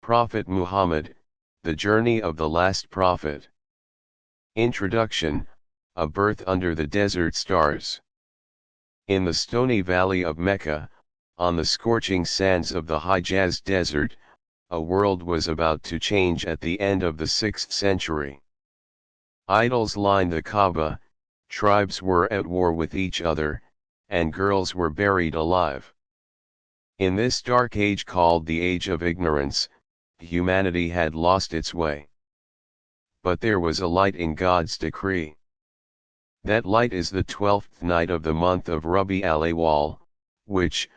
Prophet Muhammad, The Journey of the Last Prophet. Introduction, A Birth Under the Desert Stars. In the stony valley of Mecca, on the scorching sands of the Hijaz Desert, a world was about to change at the end of the 6th century. Idols lined the Kaaba, tribes were at war with each other, and girls were buried alive. In this dark age called the Age of Ignorance, humanity had lost its way. But there was a light in God's decree. That light is the 12th night of the month of Rabi al-Awwal, which,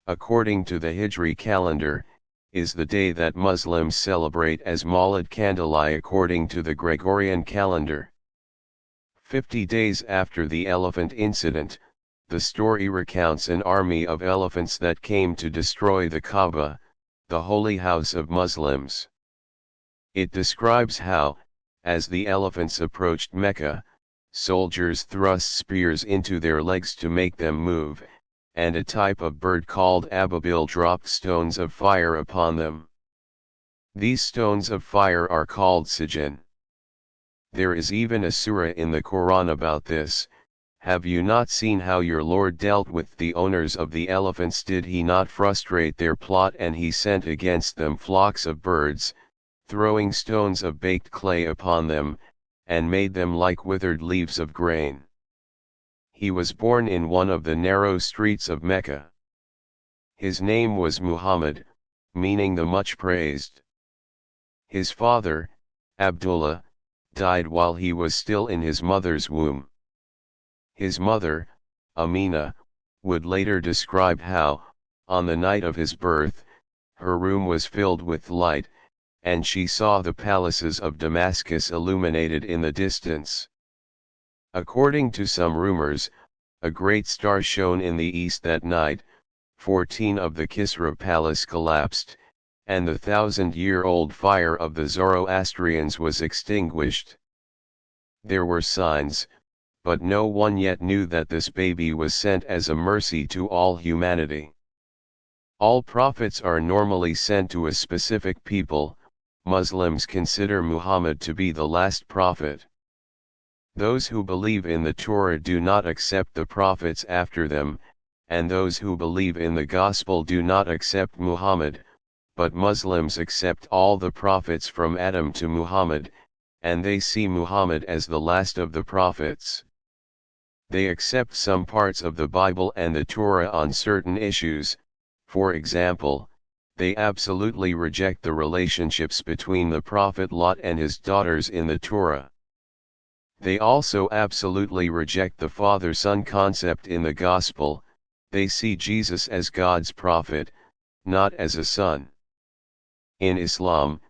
according to the Hijri calendar, is the day that Muslims celebrate as Maulid Kandili according to the Gregorian calendar. 50 days after the elephant incident, the story recounts an army of elephants that came to destroy the Kaaba, the holy house of Muslims. It describes how, as the elephants approached Mecca, soldiers thrust spears into their legs to make them move, and a type of bird called ababil dropped stones of fire upon them. These stones of fire are called sijin. There is even a surah in the Quran about this. Have you not seen how your Lord dealt with the owners of the elephants? Did he not frustrate their plot, and he sent against them flocks of birds, throwing stones of baked clay upon them, and made them like withered leaves of grain? He was born in one of the narrow streets of Mecca. His name was Muhammad, meaning the much praised. His father, Abdullah, died while he was still in his mother's womb. His mother, Amina, would later describe how, on the night of his birth, her room was filled with light, and she saw the palaces of Damascus illuminated in the distance. According to some rumors, a great star shone in the east that night. 14 of the Kisra palace collapsed, and the 1,000-year-old fire of the Zoroastrians was extinguished. There were signs, but no one yet knew that this baby was sent as a mercy to all humanity. All prophets are normally sent to a specific people. Muslims consider Muhammad to be the last prophet. Those who believe in the Torah do not accept the prophets after them, and those who believe in the Gospel do not accept Muhammad, but Muslims accept all the prophets from Adam to Muhammad, and they see Muhammad as the last of the prophets. They accept some parts of the Bible and the Torah on certain issues. For example, they absolutely reject the relationships between the prophet Lot and his daughters in the Torah. They also absolutely reject the father-son concept in the Gospel. They see Jesus as God's prophet, not as a son. In Islam,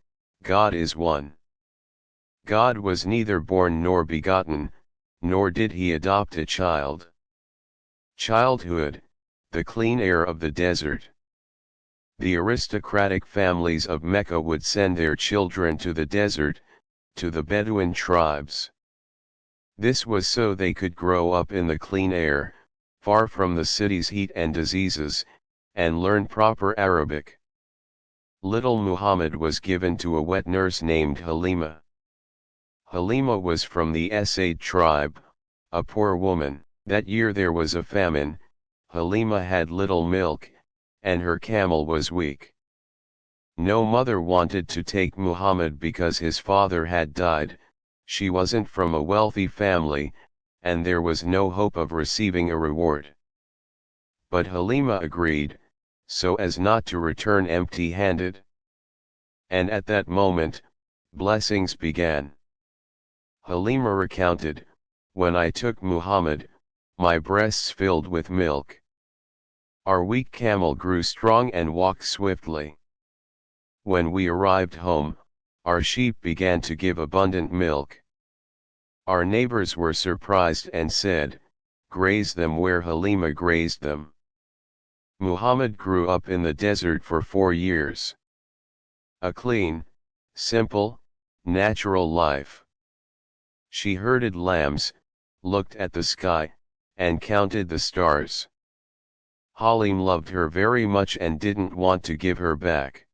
God is one. God was neither born nor begotten, nor did he adopt a child. Childhood, the clean air of the desert. The aristocratic families of Mecca would send their children to the desert, to the Bedouin tribes. This was so they could grow up in the clean air, far from the city's heat and diseases, and learn proper Arabic. Little Muhammad was given to a wet nurse named Halima. Halima was from the Asad tribe, a poor woman. That year there was a famine. Halima had little milk, and her camel was weak. No mother wanted to take Muhammad because his father had died. She wasn't from a wealthy family, and there was no hope of receiving a reward. But Halima agreed, so as not to return empty-handed. And at that moment, blessings began. Halima recounted, "When I took Muhammad, my breasts filled with milk. Our weak camel grew strong and walked swiftly. When we arrived home, our sheep began to give abundant milk. Our neighbors were surprised and said, 'Graze them where Halima grazed them.' Muhammad grew up in the desert for 4 years. A clean, simple, natural life. She herded lambs, looked at the sky, and counted the stars. Halim loved her very much and didn't want to give her back.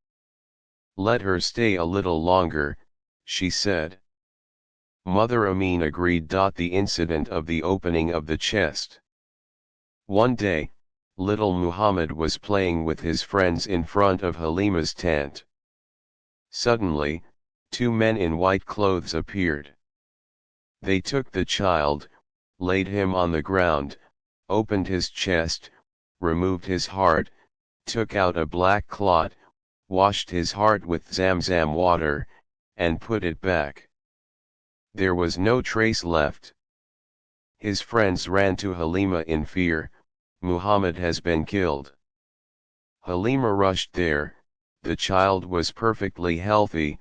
Let her stay a little longer, she said. Mother Amin agreed. The incident of the opening of the chest. One day, little Muhammad was playing with his friends in front of Halima's tent. Suddenly, two men in white clothes appeared. They took the child, laid him on the ground, opened his chest, removed his heart, took out a black clot, washed his heart with Zamzam water, and put it back. There was no trace left. His friends ran to Halima in fear. Muhammad has been killed. Halima rushed there. The child was perfectly healthy,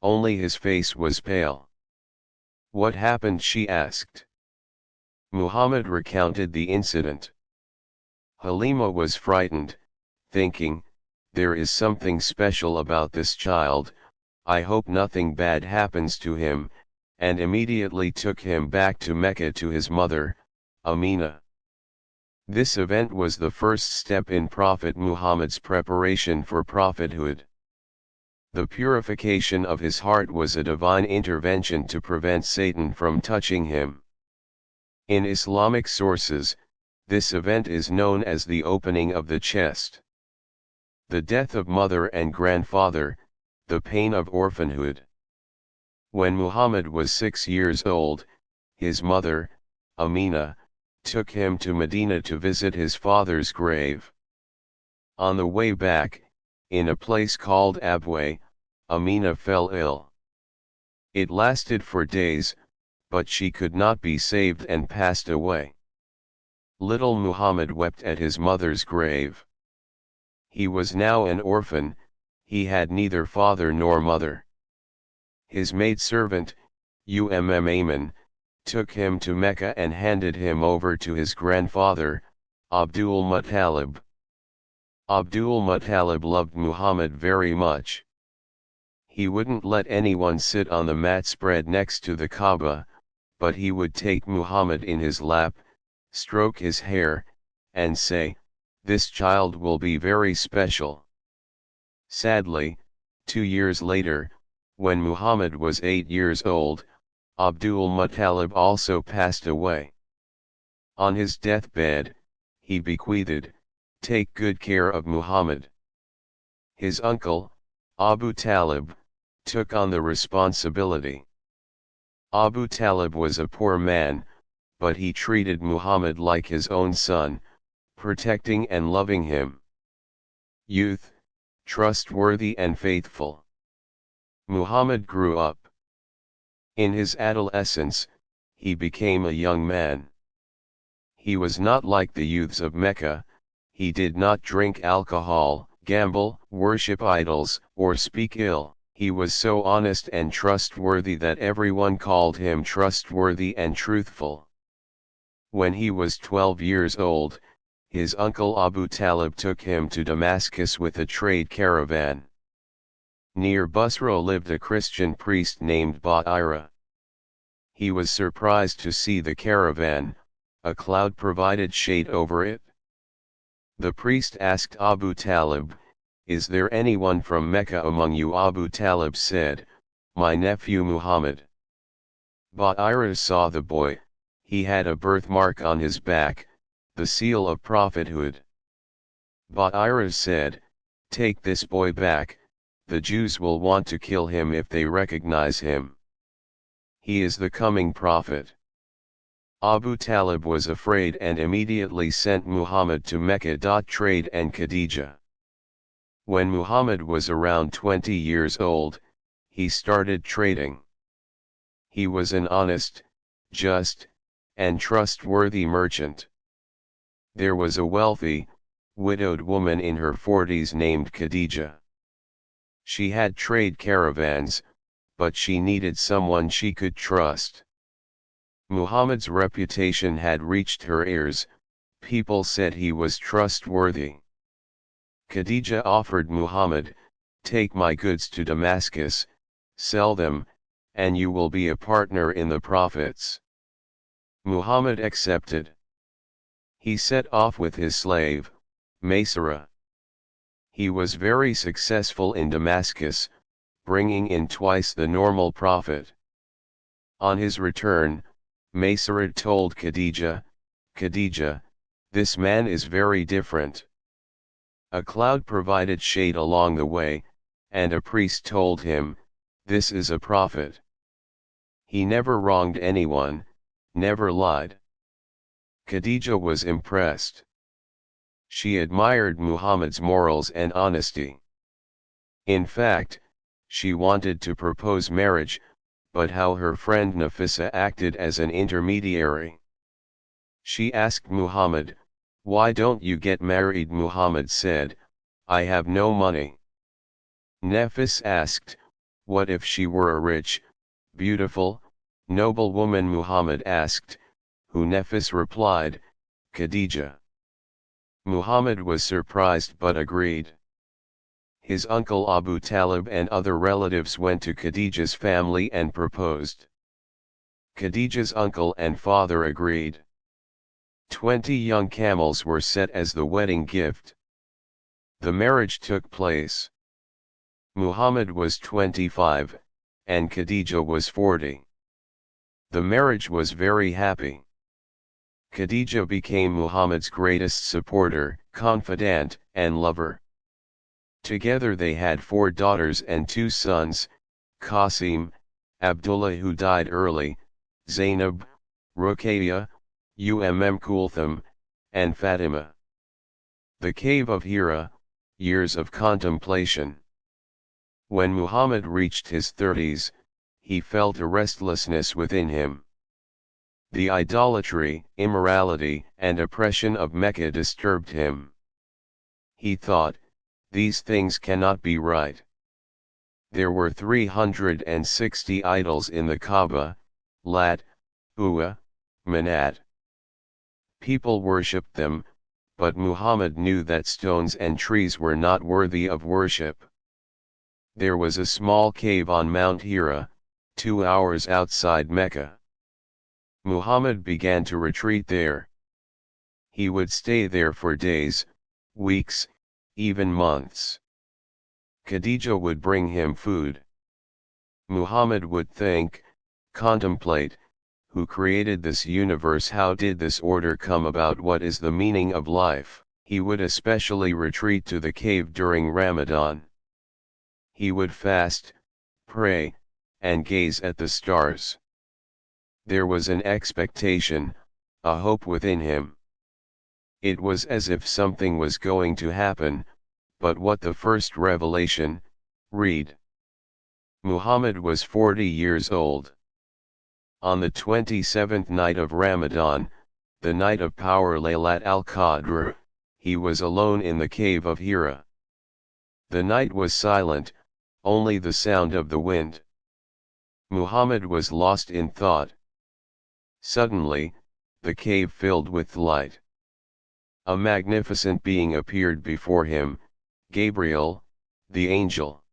only his face was pale. What happened? She asked. Muhammad recounted the incident. Halima was frightened, thinking, there is something special about this child, I hope nothing bad happens to him, and immediately took him back to Mecca to his mother, Amina. This event was the first step in Prophet Muhammad's preparation for prophethood. The purification of his heart was a divine intervention to prevent Satan from touching him. In Islamic sources, this event is known as the opening of the chest. The death of mother and grandfather, the pain of orphanhood. When Muhammad was 6 years old, his mother, Amina, took him to Medina to visit his father's grave. On the way back, in a place called Abway, Amina fell ill. It lasted for days, but she could not be saved and passed away. Little Muhammad wept at his mother's grave. He was now an orphan, he had neither father nor mother. His maidservant, Ayman, took him to Mecca and handed him over to his grandfather, Abdul Muttalib. Abdul Muttalib loved Muhammad very much. He wouldn't let anyone sit on the mat spread next to the Kaaba, but he would take Muhammad in his lap, stroke his hair, and say, "This child will be very special." Sadly, 2 years later, when Muhammad was 8 years old, Abdul Muttalib also passed away. On his deathbed, he bequeathed, "Take good care of Muhammad." His uncle, Abu Talib, took on the responsibility. Abu Talib was a poor man, but he treated Muhammad like his own son, protecting and loving him. Youth, trustworthy and faithful. Muhammad grew up. In his adolescence, he became a young man. He was not like the youths of Mecca, he did not drink alcohol, gamble, worship idols, or speak ill. He was so honest and trustworthy that everyone called him trustworthy and truthful. When he was 12 years old, his uncle Abu Talib took him to Damascus with a trade caravan. Near Busra lived a Christian priest named Ba'ira. He was surprised to see the caravan, a cloud provided shade over it. The priest asked Abu Talib, "Is there anyone from Mecca among you?" Abu Talib said, "My nephew Muhammad." Ba'ira saw the boy, he had a birthmark on his back, the seal of prophethood. Ba'ira said, "Take this boy back, the Jews will want to kill him if they recognize him. He is the coming prophet." Abu Talib was afraid and immediately sent Muhammad to Mecca. Trade and Khadija. When Muhammad was around 20 years old, he started trading. He was an honest, just, and trustworthy merchant. There was a wealthy, widowed woman in her 40s named Khadija. She had trade caravans, but she needed someone she could trust. Muhammad's reputation had reached her ears, people said he was trustworthy. Khadija offered Muhammad, "Take my goods to Damascus, sell them, and you will be a partner in the profits." Muhammad accepted. He set off with his slave, Maysara. He was very successful in Damascus, bringing in twice the normal profit. On his return, Masarat told Khadija, "Khadija, this man is very different." A cloud provided shade along the way, and a priest told him, "This is a prophet. He never wronged anyone, never lied." Khadija was impressed. She admired Muhammad's morals and honesty. In fact, she wanted to propose marriage, but how her friend Nafisa acted as an intermediary. She asked Muhammad, "Why don't you get married?" Muhammad said, "I have no money." Nafis asked, "What if she were a rich, beautiful, noble woman?" Muhammad asked, who Nafis replied, "Khadija." Muhammad was surprised but agreed. His uncle Abu Talib and other relatives went to Khadija's family and proposed. Khadija's uncle and father agreed. 20 young camels were set as the wedding gift. The marriage took place. Muhammad was 25, and Khadija was 40. The marriage was very happy. Khadija became Muhammad's greatest supporter, confidant, and lover. Together they had 4 daughters and 2 sons, Qasim, Abdullah who died early, Zainab, Ruqayya, Kulthum, and Fatima. The Cave of Hira, years of contemplation. When Muhammad reached his 30s, he felt a restlessness within him. The idolatry, immorality, and oppression of Mecca disturbed him. He thought, "These things cannot be right." There were 360 idols in the Kaaba, Lat, Uwa, Manat. People worshipped them, but Muhammad knew that stones and trees were not worthy of worship. There was a small cave on Mount Hira, 2 hours outside Mecca. Muhammad began to retreat there. He would stay there for days, weeks, even months. Khadija would bring him food. Muhammad would think, contemplate, who created this universe? How did this order come about? What is the meaning of life? He would especially retreat to the cave during Ramadan. He would fast, pray, and gaze at the stars. There was an expectation, a hope within him. It was as if something was going to happen, but what? The first revelation, read. Muhammad was 40 years old. On the 27th night of Ramadan, the night of power Laylat al-Qadr, he was alone in the cave of Hira. The night was silent, only the sound of the wind. Muhammad was lost in thought. Suddenly, the cave filled with light. A magnificent being appeared before him, Gabriel, the angel.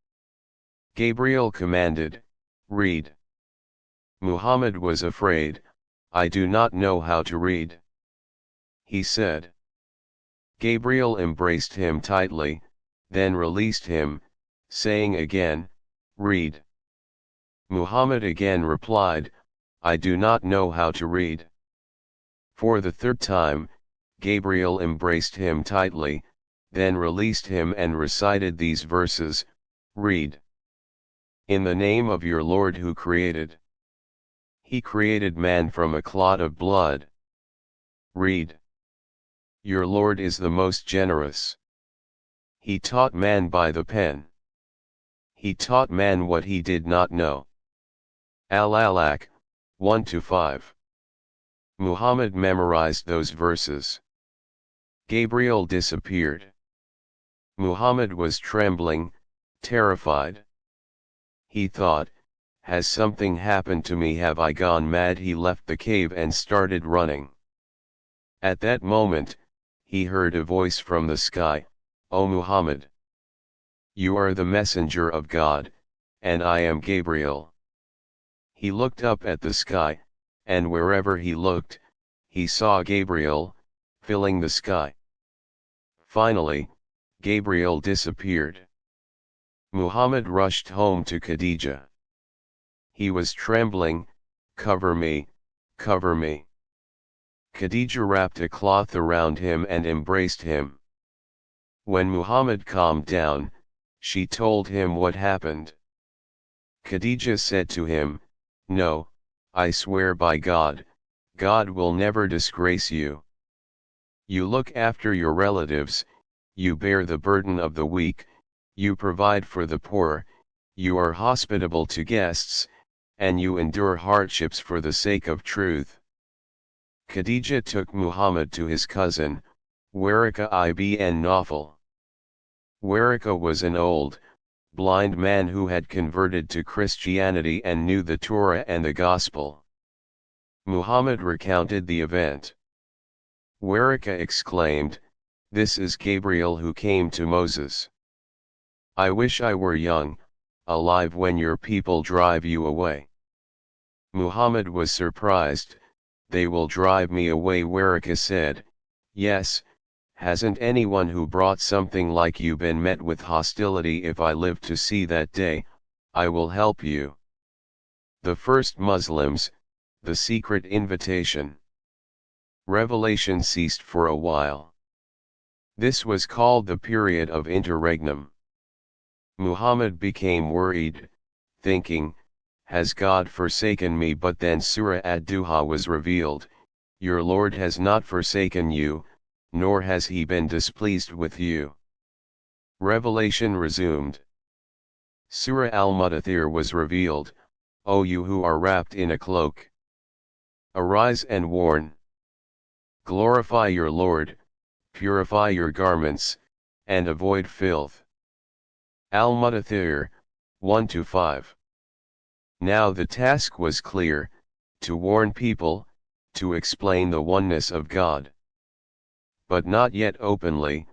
Gabriel commanded, "Read." Muhammad was afraid, "I do not know how to read," he said. Gabriel embraced him tightly, then released him, saying again, "Read." Muhammad again replied, "I do not know how to read." For the 3rd time, Gabriel embraced him tightly, then released him and recited these verses, "Read. In the name of your Lord who created. He created man from a clot of blood. Read. Your Lord is the most generous. He taught man by the pen. He taught man what he did not know." Al-Alaq, 1-5. Muhammad memorized those verses. Gabriel disappeared. Muhammad was trembling, terrified. He thought, "Has something happened to me? Have I gone mad?" He left the cave and started running. At that moment, he heard a voice from the sky, "O Muhammad! You are the messenger of God, and I am Gabriel." He looked up at the sky, and wherever he looked, he saw Gabriel, filling the sky. Finally, Gabriel disappeared. Muhammad rushed home to Khadija. He was trembling, "Cover me, cover me." Khadija wrapped a cloth around him and embraced him. When Muhammad calmed down, she told him what happened. Khadija said to him, "No, I swear by God, God will never disgrace you. You look after your relatives, you bear the burden of the weak, you provide for the poor, you are hospitable to guests, and you endure hardships for the sake of truth." Khadija took Muhammad to his cousin, Waraka ibn Nawfal. Waraka was an old, blind man who had converted to Christianity and knew the Torah and the Gospel. Muhammad recounted the event. Waraka exclaimed, "This is Gabriel who came to Moses. I wish I were young, alive when your people drive you away." Muhammad was surprised. "They will drive me away," Waraka said. "Yes, hasn't anyone who brought something like you been met with hostility? If I live to see that day, I will help you." The first Muslims, the secret invitation. Revelation ceased for a while. This was called the period of interregnum. Muhammad became worried, thinking, "Has God forsaken me?" But then Surah Ad-Duha was revealed, "Your Lord has not forsaken you, nor has he been displeased with you." Revelation resumed. Surah Al-Mudaththir was revealed, "O you who are wrapped in a cloak, arise and warn. Glorify your Lord, purify your garments, and avoid filth." Al-Mudaththir, 1-5. Now the task was clear, to warn people, to explain the oneness of God. But not yet openly,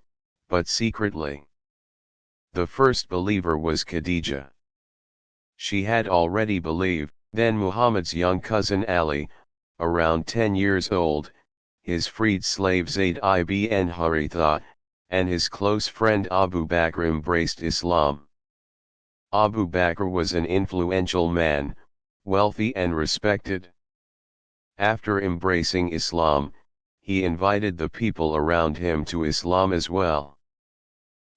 but secretly. The first believer was Khadija. She had already believed. Then Muhammad's young cousin Ali, around 10 years old, his freed slave Zayd ibn Haritha, and his close friend Abu Bakr embraced Islam. Abu Bakr was an influential man, wealthy and respected. After embracing Islam, he invited the people around him to Islam as well.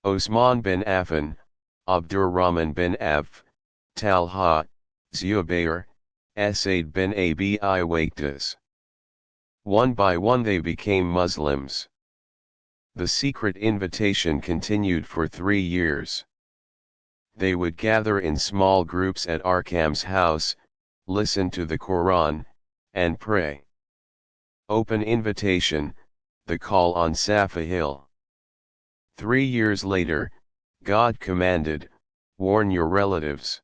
Osman bin Affan, Abdurrahman bin Auf, Talha, Zubair, Said bin Abi Waqqas. One by one they became Muslims. The secret invitation continued for 3 years. They would gather in small groups at Arkam's house, listen to the Quran, and pray. Open invitation, the call on Safa Hill. 3 years later, God commanded, "Warn your relatives."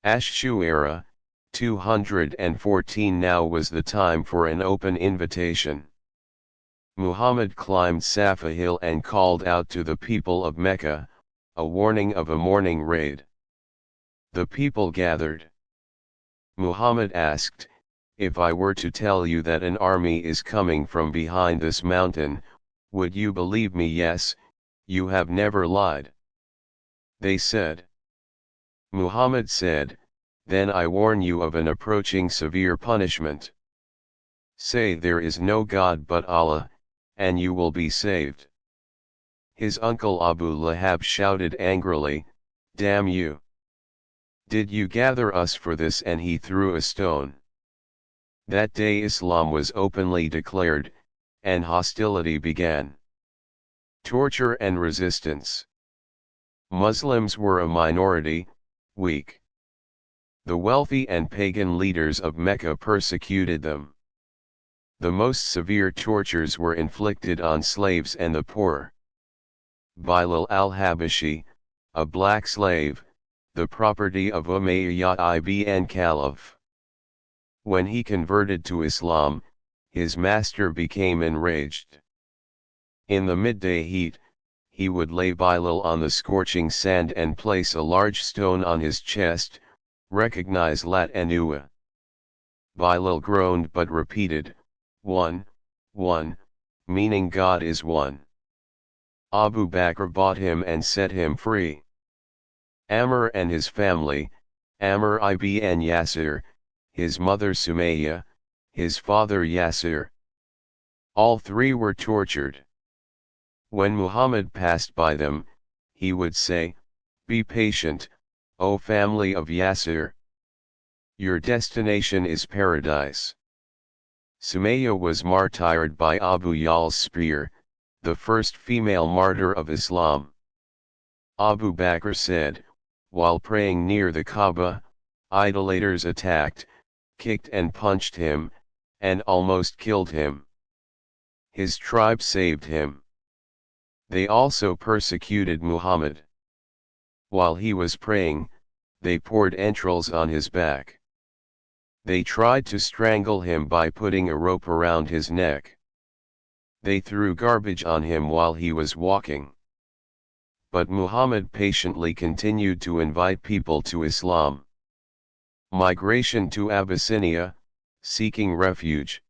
Ash-Shu'ara, 214. Now was the time for an open invitation. Muhammad climbed Safa Hill and called out to the people of Mecca, a warning of a morning raid. The people gathered. Muhammad asked, "If I were to tell you that an army is coming from behind this mountain, would you believe me?" "Yes, you have never lied," they said. Muhammad said, "Then I warn you of an approaching severe punishment. Say there is no God but Allah, and you will be saved." His uncle Abu Lahab shouted angrily, "Damn you! Did you gather us for this?" and he threw a stone. That day Islam was openly declared, and hostility began. Torture and resistance. Muslims were a minority, weak. The wealthy and pagan leaders of Mecca persecuted them. The most severe tortures were inflicted on slaves and the poor. Bilal al-Habashi, a black slave, the property of Umayyad ibn Khalaf. When he converted to Islam, his master became enraged. In the midday heat, he would lay Bilal on the scorching sand and place a large stone on his chest, "Recognize Lat and Uwa." Bilal groaned but repeated, "One, one," meaning God is one. Abu Bakr bought him and set him free. Amr and his family, Amr ibn Yasir, his mother Sumayya, his father Yasir. All three were tortured. When Muhammad passed by them, he would say, "Be patient, O family of Yasir. Your destination is paradise." Sumayya was martyred by Abu Yal's spear, the first female martyr of Islam. Abu Bakr said, while praying near the Kaaba, idolaters attacked, kicked and punched him, and almost killed him. His tribe saved him. They also persecuted Muhammad. While he was praying, they poured entrails on his back. They tried to strangle him by putting a rope around his neck. They threw garbage on him while he was walking. But Muhammad patiently continued to invite people to Islam. Migration to Abyssinia, seeking refuge.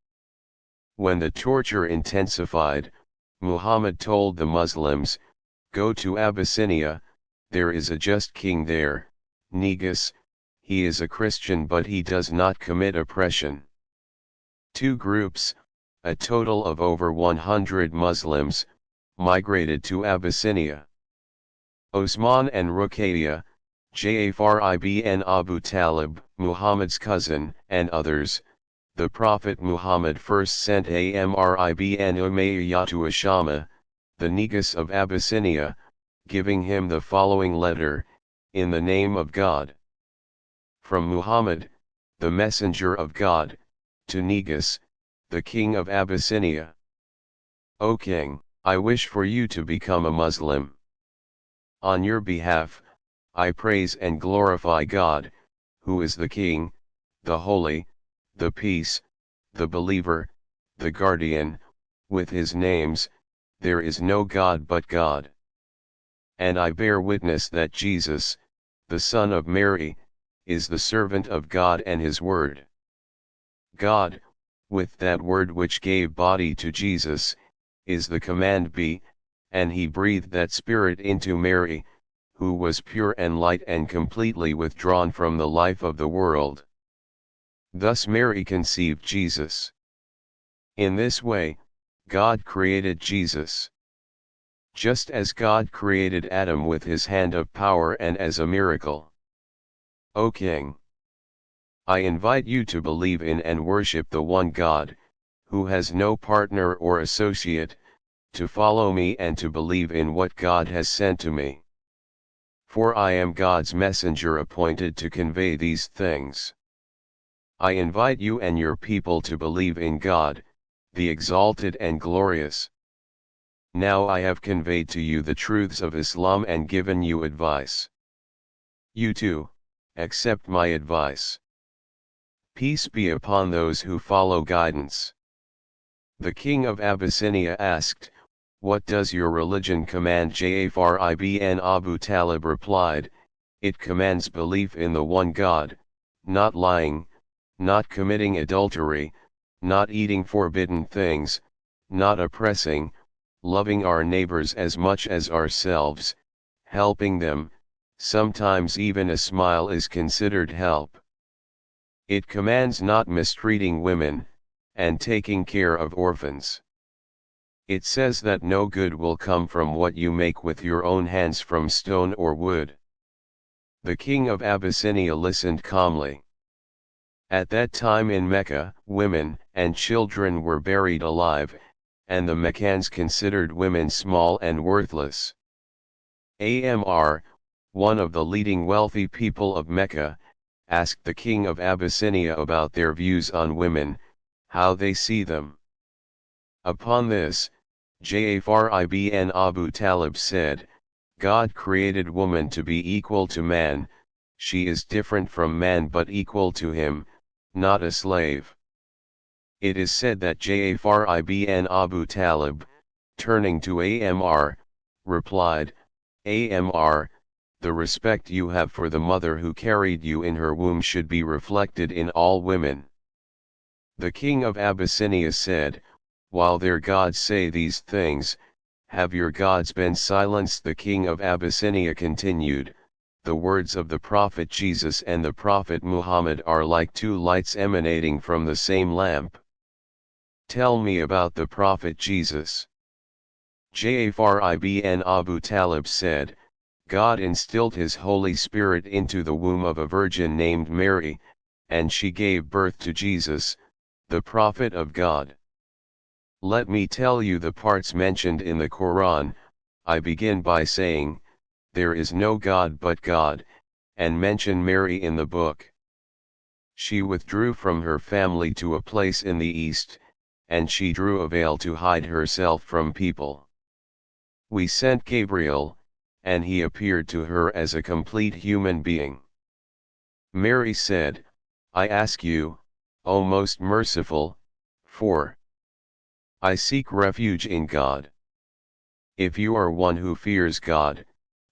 When the torture intensified, Muhammad told the Muslims, "Go to Abyssinia, there is a just king there, Negus. He is a Christian but he does not commit oppression." Two groups, a total of over 100 Muslims, migrated to Abyssinia. Osman and Ruqayya, Ja'far ibn Abu Talib, Muhammad's cousin, and others. The Prophet Muhammad first sent Amr ibn Umayyah to Ashama, the Negus of Abyssinia, giving him the following letter, "In the name of God." From Muhammad, the messenger of God, to Negus, the king of Abyssinia. O king, I wish for you to become a Muslim. On your behalf, I praise and glorify God, who is the King, the Holy, the Peace, the Believer, the Guardian. With his names, there is no God but God. And I bear witness that Jesus, the Son of Mary, is the servant of God and his Word. God, with that Word which gave body to Jesus, is the command be, and he breathed that Spirit into Mary, who was pure and light and completely withdrawn from the life of the world. Thus Mary conceived Jesus. In this way, God created Jesus. Just as God created Adam with his hand of power and as a miracle. O King, I invite you to believe in and worship the one God, who has no partner or associate, to follow me and to believe in what God has sent to me. For I am God's messenger appointed to convey these things. I invite you and your people to believe in God, the exalted and glorious. Now I have conveyed to you the truths of Islam and given you advice. You too, accept my advice. Peace be upon those who follow guidance. The king of Abyssinia asked, "What does your religion command?" Ja'far ibn Abu Talib replied, "It commands belief in the one God, not lying, not committing adultery, not eating forbidden things, not oppressing, loving our neighbors as much as ourselves, helping them, sometimes even a smile is considered help. It commands not mistreating women, and taking care of orphans. It says that no good will come from what you make with your own hands from stone or wood." The king of Abyssinia listened calmly. At that time in Mecca, women and children were buried alive, and the Meccans considered women small and worthless. Amr, one of the leading wealthy people of Mecca, asked the king of Abyssinia about their views on women, how they see them. Upon this, Ja'far ibn Abu Talib said, "God created woman to be equal to man, she is different from man but equal to him, not a slave." It is said that Ja'far ibn Abu Talib, turning to Amr, replied, "Amr, the respect you have for the mother who carried you in her womb should be reflected in all women." The king of Abyssinia said, "While their gods say these things, have your gods been silenced?" The king of Abyssinia continued, the words of the Prophet Jesus and the Prophet Muhammad are like two lights emanating from the same lamp. Tell me about the Prophet Jesus. Ja'far ibn Abu Talib said, God instilled his Holy Spirit into the womb of a virgin named Mary, and she gave birth to Jesus, the Prophet of God. Let me tell you the parts mentioned in the Quran. I begin by saying, there is no God but God, and mention Mary in the book. She withdrew from her family to a place in the east, and she drew a veil to hide herself from people. We sent Gabriel, and he appeared to her as a complete human being. Mary said, I ask you, O most merciful, for I seek refuge in God. If you are one who fears God,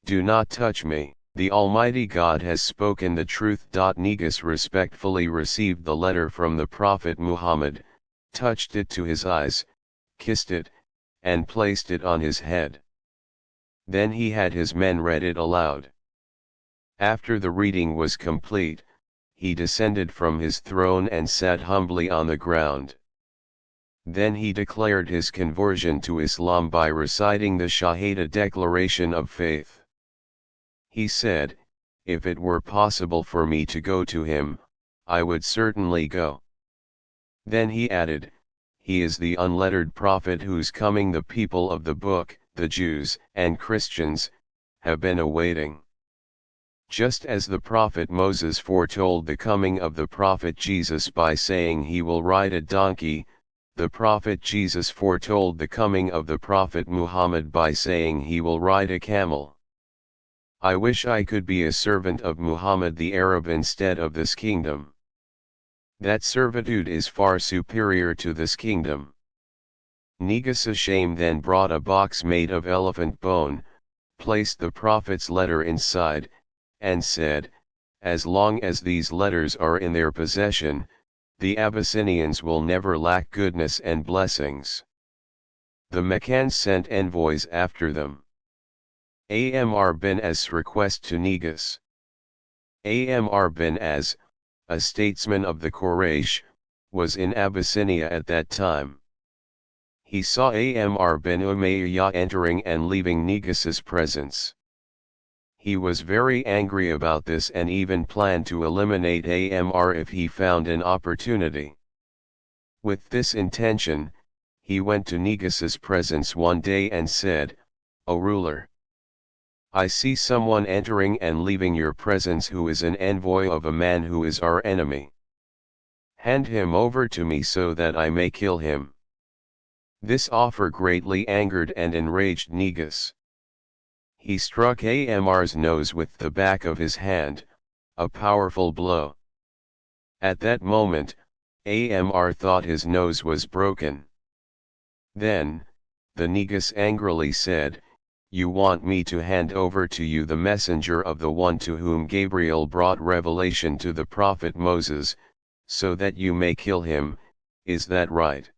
do not touch me. The Almighty God has spoken the truth. Negus respectfully received the letter from the Prophet Muhammad, touched it to his eyes, kissed it, and placed it on his head. Then he had his men read it aloud. After the reading was complete, he descended from his throne and sat humbly on the ground. Then he declared his conversion to Islam by reciting the Shahada declaration of faith. He said, if it were possible for me to go to him, I would certainly go. Then he added, he is the unlettered prophet whose coming the people of the book, the Jews and Christians, have been awaiting. Just as the prophet Moses foretold the coming of the prophet Jesus by saying he will ride a donkey, the prophet Jesus foretold the coming of the prophet Muhammad by saying he will ride a camel. I wish I could be a servant of Muhammad the Arab instead of this kingdom. That servitude is far superior to this kingdom. Negus ashamed then brought a box made of elephant bone, placed the prophet's letter inside, and said, as long as these letters are in their possession, the Abyssinians will never lack goodness and blessings. The Meccans sent envoys after them. Amr bin As' request to Negus. Amr bin As, a statesman of the Quraysh, was in Abyssinia at that time. He saw Amr bin Umayyah entering and leaving Negus's presence. He was very angry about this and even planned to eliminate Amr if he found an opportunity. With this intention, he went to Negus's presence one day and said, O ruler, I see someone entering and leaving your presence who is an envoy of a man who is our enemy. Hand him over to me so that I may kill him. This offer greatly angered and enraged Negus. He struck Amr's nose with the back of his hand, a powerful blow. At that moment, Amr thought his nose was broken. Then, the Negus angrily said, you want me to hand over to you the messenger of the one to whom Gabriel brought revelation to the prophet Moses, so that you may kill him, is that right?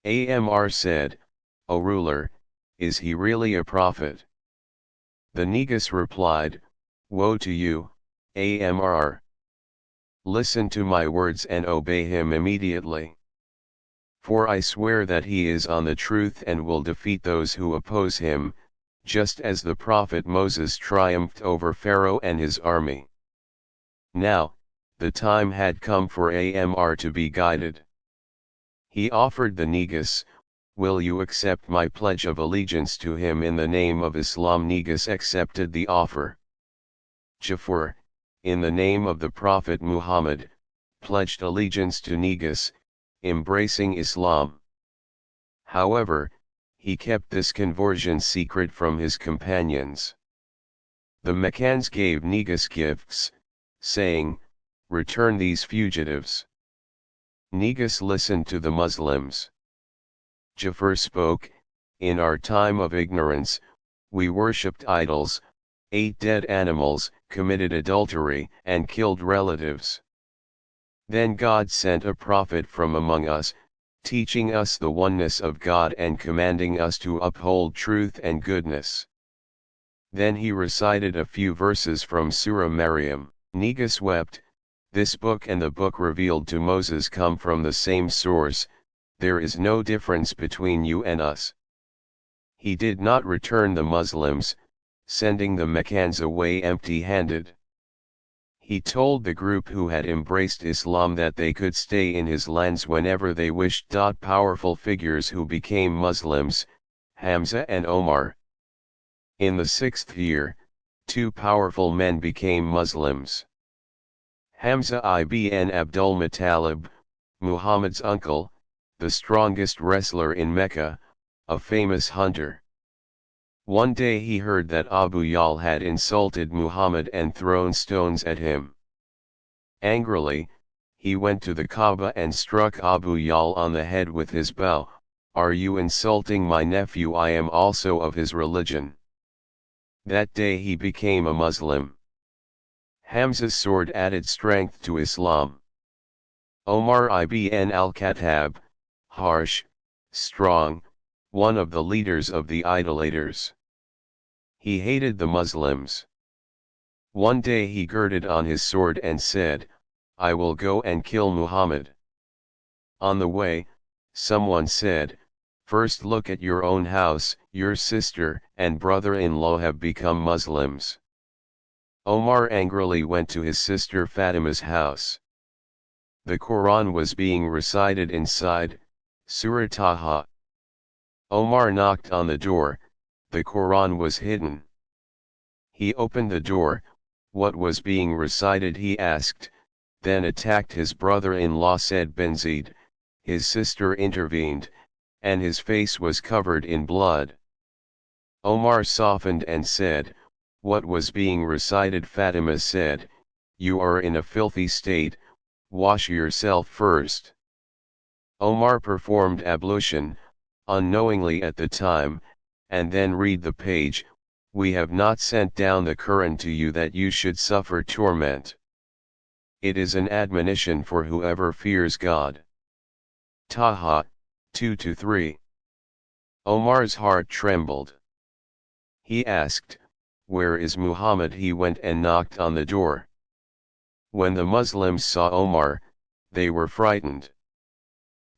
Amr said, O ruler, is he really a prophet? The Negus replied, woe to you, Amr. Listen to my words and obey him immediately. For I swear that he is on the truth and will defeat those who oppose him, just as the prophet Moses triumphed over Pharaoh and his army. Now, the time had come for Amr to be guided. He offered the Negus, will you accept my pledge of allegiance to him in the name of Islam? Negus accepted the offer. Ja'far, in the name of the Prophet Muhammad, pledged allegiance to Negus, embracing Islam. However, he kept this conversion secret from his companions. The Meccans gave Negus gifts, saying, return these fugitives. Negus listened to the Muslims. Ja'far spoke, in our time of ignorance, we worshipped idols, ate dead animals, committed adultery, and killed relatives. Then God sent a prophet from among us, teaching us the oneness of God and commanding us to uphold truth and goodness. Then he recited a few verses from Surah Maryam. Negus wept, "This book and the book revealed to Moses come from the same source, there is no difference between you and us." He did not return the Muslims, sending the Meccans away empty-handed. He told the group who had embraced Islam that they could stay in his lands whenever they wished. Powerful figures who became Muslims, Hamza and Omar. In the 6th year, two powerful men became Muslims. Hamza ibn Abdul Muttalib, Muhammad's uncle, the strongest wrestler in Mecca, a famous hunter. One day he heard that Abu Yal had insulted Muhammad and thrown stones at him. Angrily, he went to the Kaaba and struck Abu Yal on the head with his bow. "Are you insulting my nephew? I am also of his religion." That day he became a Muslim. Hamza's sword added strength to Islam. Omar ibn al-Khattab, harsh, strong, one of the leaders of the idolaters. He hated the Muslims. One day he girded on his sword and said, "I will go and kill Muhammad." On the way, someone said, "First look at your own house, your sister and brother-in-law have become Muslims." Omar angrily went to his sister Fatima's house. The Quran was being recited inside, Surah Taha. Omar knocked on the door, the Quran was hidden. He opened the door, what was being recited he asked, then attacked his brother-in-law said Benzid, his sister intervened, and his face was covered in blood. Omar softened and said, "What was being recited?" Fatima said, "You are in a filthy state, wash yourself first." Omar performed ablution, unknowingly at the time, and then read the page, "We have not sent down the Quran to you that you should suffer torment. It is an admonition for whoever fears God." Taha, 2-3. Omar's heart trembled. He asked, "Where is Muhammad?" He went and knocked on the door. When the Muslims saw Omar, they were frightened.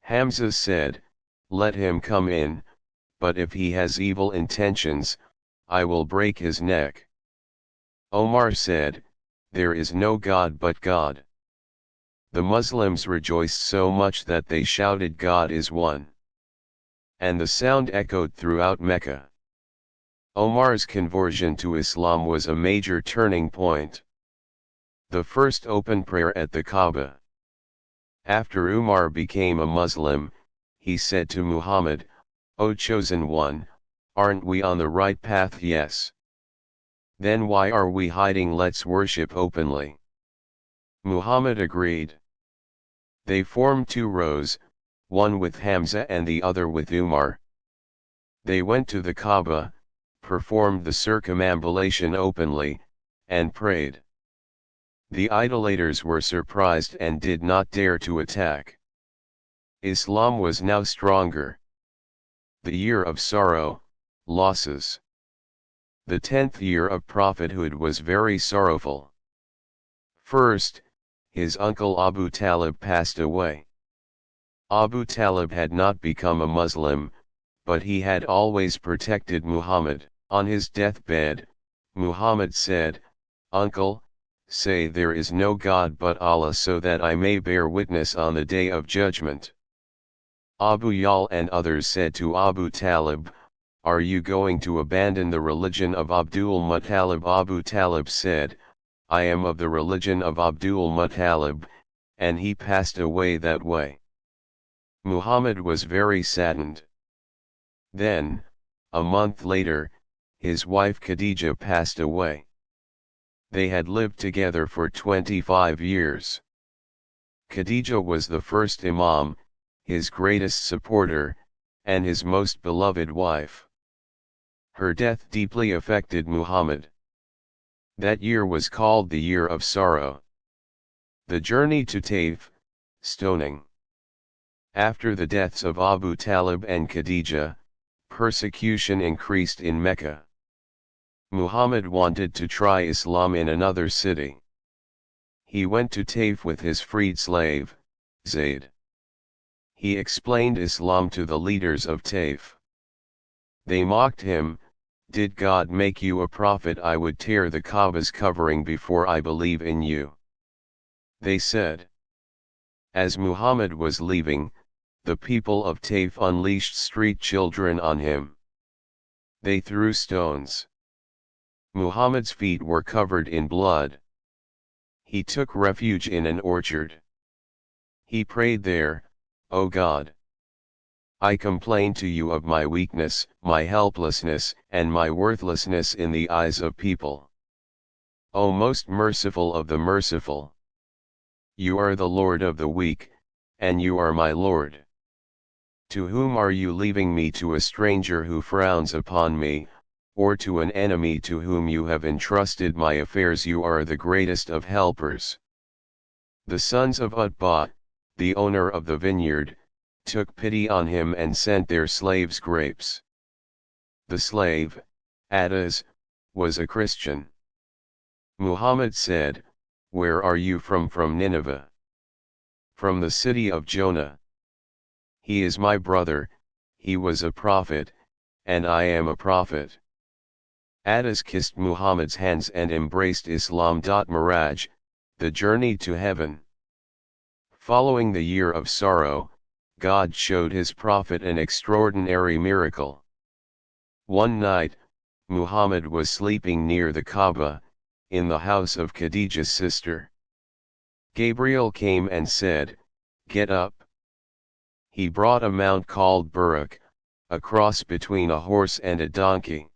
Hamza said, "Let him come in, but if he has evil intentions, I will break his neck." Omar said, "There is no God but God." The Muslims rejoiced so much that they shouted, "God is one." And the sound echoed throughout Mecca. Omar's conversion to Islam was a major turning point. The first open prayer at the Kaaba. After Umar became a Muslim, he said to Muhammad, "O chosen one, aren't we on the right path?" "Yes." "Then why are we hiding? Let's worship openly." Muhammad agreed. They formed two rows, one with Hamza and the other with Umar. They went to the Kaaba, performed the circumambulation openly, and prayed. The idolaters were surprised and did not dare to attack. Islam was now stronger. The year of sorrow, losses. The 10th year of prophethood was very sorrowful. First, his uncle Abu Talib passed away. Abu Talib had not become a Muslim, but he had always protected Muhammad. On his deathbed, Muhammad said, "Uncle, say there is no God but Allah so that I may bear witness on the day of judgment." Abu Yal and others said to Abu Talib, "Are you going to abandon the religion of Abdul Muttalib?" Abu Talib said, "I am of the religion of Abdul Muttalib," and he passed away that way. Muhammad was very saddened. Then, a month later, his wife Khadija passed away. They had lived together for 25 years. Khadija was the first Imam, his greatest supporter, and his most beloved wife. Her death deeply affected Muhammad. That year was called the Year of Sorrow. The journey to Taif, stoning. After the deaths of Abu Talib and Khadija, persecution increased in Mecca. Muhammad wanted to try Islam in another city. He went to Taif with his freed slave, Zayd. He explained Islam to the leaders of Taif. They mocked him, "Did God make you a prophet? I would tear the Kaaba's covering before I believe in you." They said. As Muhammad was leaving, the people of Taif unleashed street children on him. They threw stones. Muhammad's feet were covered in blood. He took refuge in an orchard. He prayed there, "O God, I complain to you of my weakness, my helplessness, and my worthlessness in the eyes of people. O most merciful of the merciful! You are the Lord of the weak, and you are my Lord. To whom are you leaving me? To a stranger who frowns upon me, or to an enemy to whom you have entrusted my affairs? You are the greatest of helpers." The sons of Utbah, the owner of the vineyard, took pity on him and sent their slaves grapes. The slave, Adas, was a Christian. Muhammad said, "Where are you from?" "From Nineveh." "From the city of Jonah." "He is my brother, he was a prophet, and I am a prophet." Adas kissed Muhammad's hands and embraced Islam. Miraj, the journey to heaven. Following the year of sorrow, God showed his prophet an extraordinary miracle. One night, Muhammad was sleeping near the Kaaba, in the house of Khadija's sister. Gabriel came and said, "Get up." He brought a mount called Buraq, a cross between a horse and a donkey.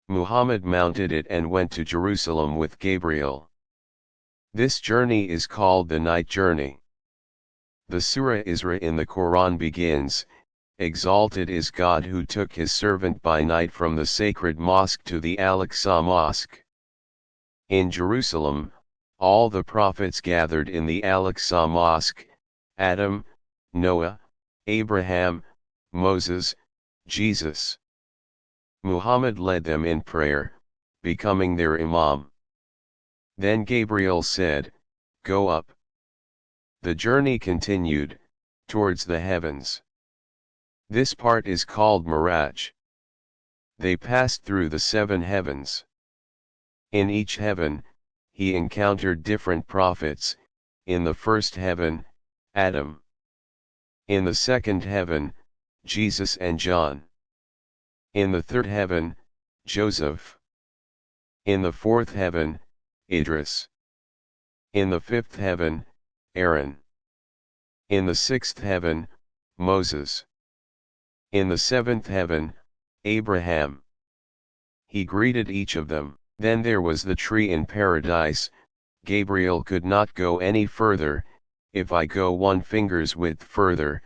Muhammad mounted it and went to Jerusalem with Gabriel. This journey is called the night journey. The Surah Isra in the Quran begins, "Exalted is God who took his servant by night from the sacred mosque to the Al-Aqsa mosque." In Jerusalem, all the prophets gathered in the Al-Aqsa mosque: Adam, Noah, Abraham, Moses, Jesus. Muhammad led them in prayer, becoming their imam. Then Gabriel said, "Go up." The journey continued, towards the heavens. This part is called Miraj. They passed through the 7 heavens. In each heaven, he encountered different prophets. In the first heaven, Adam. In the second heaven, Jesus and John. In the third heaven, Joseph. In the fourth heaven, Idris. In the fifth heaven, Aaron. In the sixth heaven, Moses. In the seventh heaven, Abraham. He greeted each of them. Then there was the tree in paradise. Gabriel could not go any further. "If I go 1 finger's width further,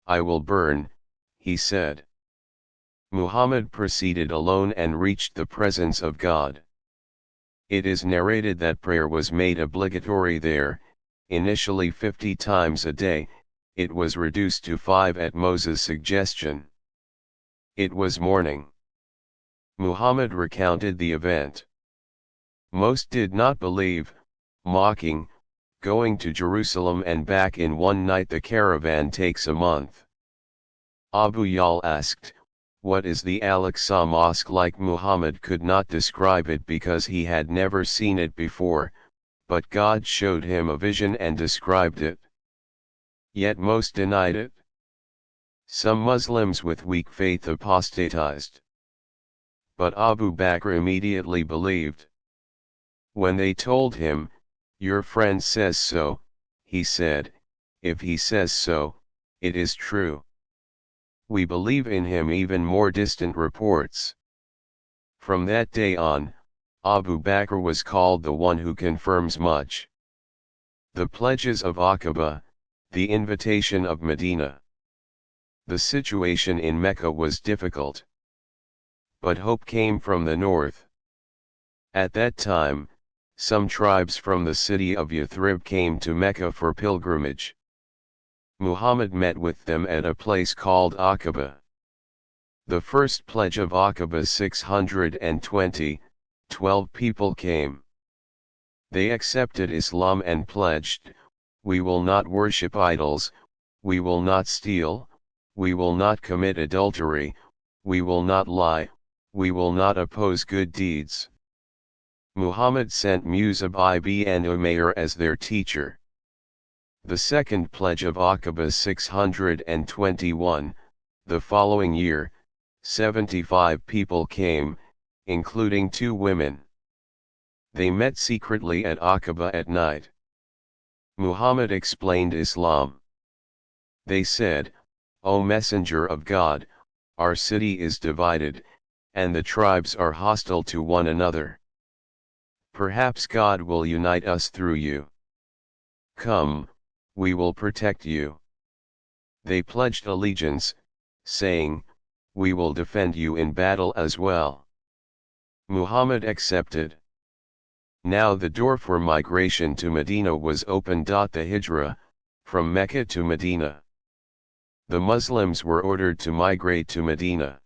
I will burn," he said. Muhammad proceeded alone and reached the presence of God. It is narrated that prayer was made obligatory there, initially 50 times a day. It was reduced to 5 at Moses' suggestion. It was morning. Muhammad recounted the event. Most did not believe, mocking, "Going to Jerusalem and back in one night, the caravan takes a month." Abu Yal asked, "What is the Al-Aqsa mosque like?" Muhammad could not describe it because he had never seen it before, but God showed him a vision and described it. Yet most denied it. Some Muslims with weak faith apostatized. But Abu Bakr immediately believed. When they told him, "Your friend says so," he said, "If he says so, it is true. We believe in him." Even more distant reports. From that day on, Abu Bakr was called the one who confirms much. The pledges of Aqaba, the invitation of Medina. The situation in Mecca was difficult. But hope came from the north. At that time, some tribes from the city of Yathrib came to Mecca for pilgrimage. Muhammad met with them at a place called Aqaba. The first pledge of Aqaba 620, 12 people came. They accepted Islam and pledged, "We will not worship idols, we will not steal, we will not commit adultery, we will not lie, we will not oppose good deeds." Muhammad sent Musab ibn Umayr as their teacher. The second pledge of Aqaba 621, the following year, 75 people came, including 2 women. They met secretly at Aqaba at night. Muhammad explained Islam. They said, "O Messenger of God, our city is divided, and the tribes are hostile to one another. Perhaps God will unite us through you. Come, we will protect you." They pledged allegiance, saying, "We will defend you in battle as well." Muhammad accepted. Now the door for migration to Medina was open. The Hijra, from Mecca to Medina. The Muslims were ordered to migrate to Medina.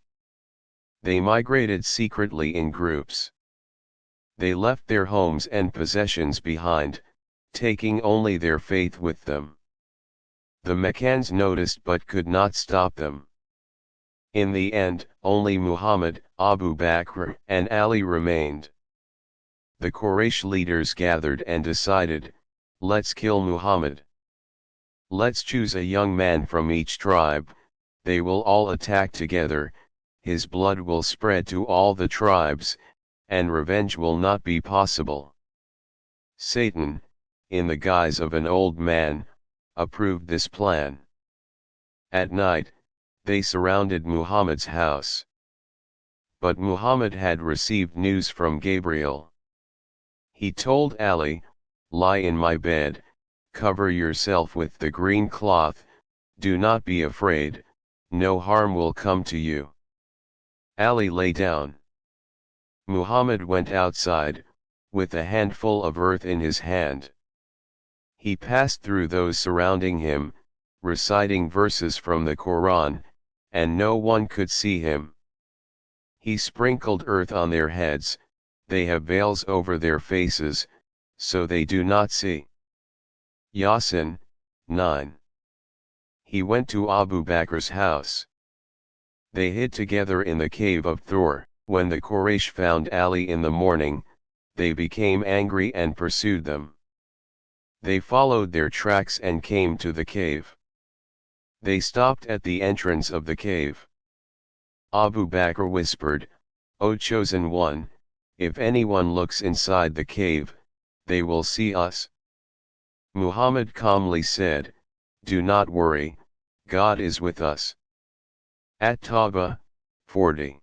They migrated secretly in groups. They left their homes and possessions behind, taking only their faith with them. The Meccans noticed but could not stop them. In the end, only Muhammad, Abu Bakr, and Ali remained. The Quraysh leaders gathered and decided, "Let's kill Muhammad. Let's choose a young man from each tribe, they will all attack together, his blood will spread to all the tribes, and revenge will not be possible." Satan, in the guise of an old man, approved this plan. At night, they surrounded Muhammad's house. But Muhammad had received news from Gabriel. He told Ali, "Lie in my bed, cover yourself with the green cloth, do not be afraid, no harm will come to you." Ali lay down. Muhammad went outside, with a handful of earth in his hand. He passed through those surrounding him, reciting verses from the Quran, and no one could see him. He sprinkled earth on their heads, they have veils over their faces, so they do not see. Yasin, 9. He went to Abu Bakr's house. They hid together in the cave of Thor. When the Quraysh found Ali in the morning, they became angry and pursued them. They followed their tracks and came to the cave. They stopped at the entrance of the cave. Abu Bakr whispered, "O chosen one, if anyone looks inside the cave, they will see us." Muhammad calmly said, "Do not worry, God is with us." At-Tawbah, 40.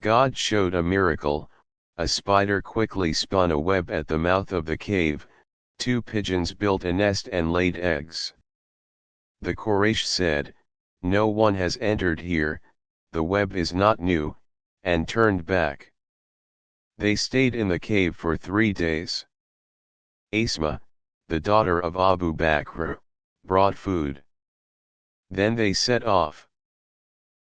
God showed a miracle. A spider quickly spun a web at the mouth of the cave, 2 pigeons built a nest and laid eggs. The Quraysh said, "No one has entered here, the web is not new," and turned back. They stayed in the cave for 3 days. Asma, the daughter of Abu Bakr, brought food. Then they set off.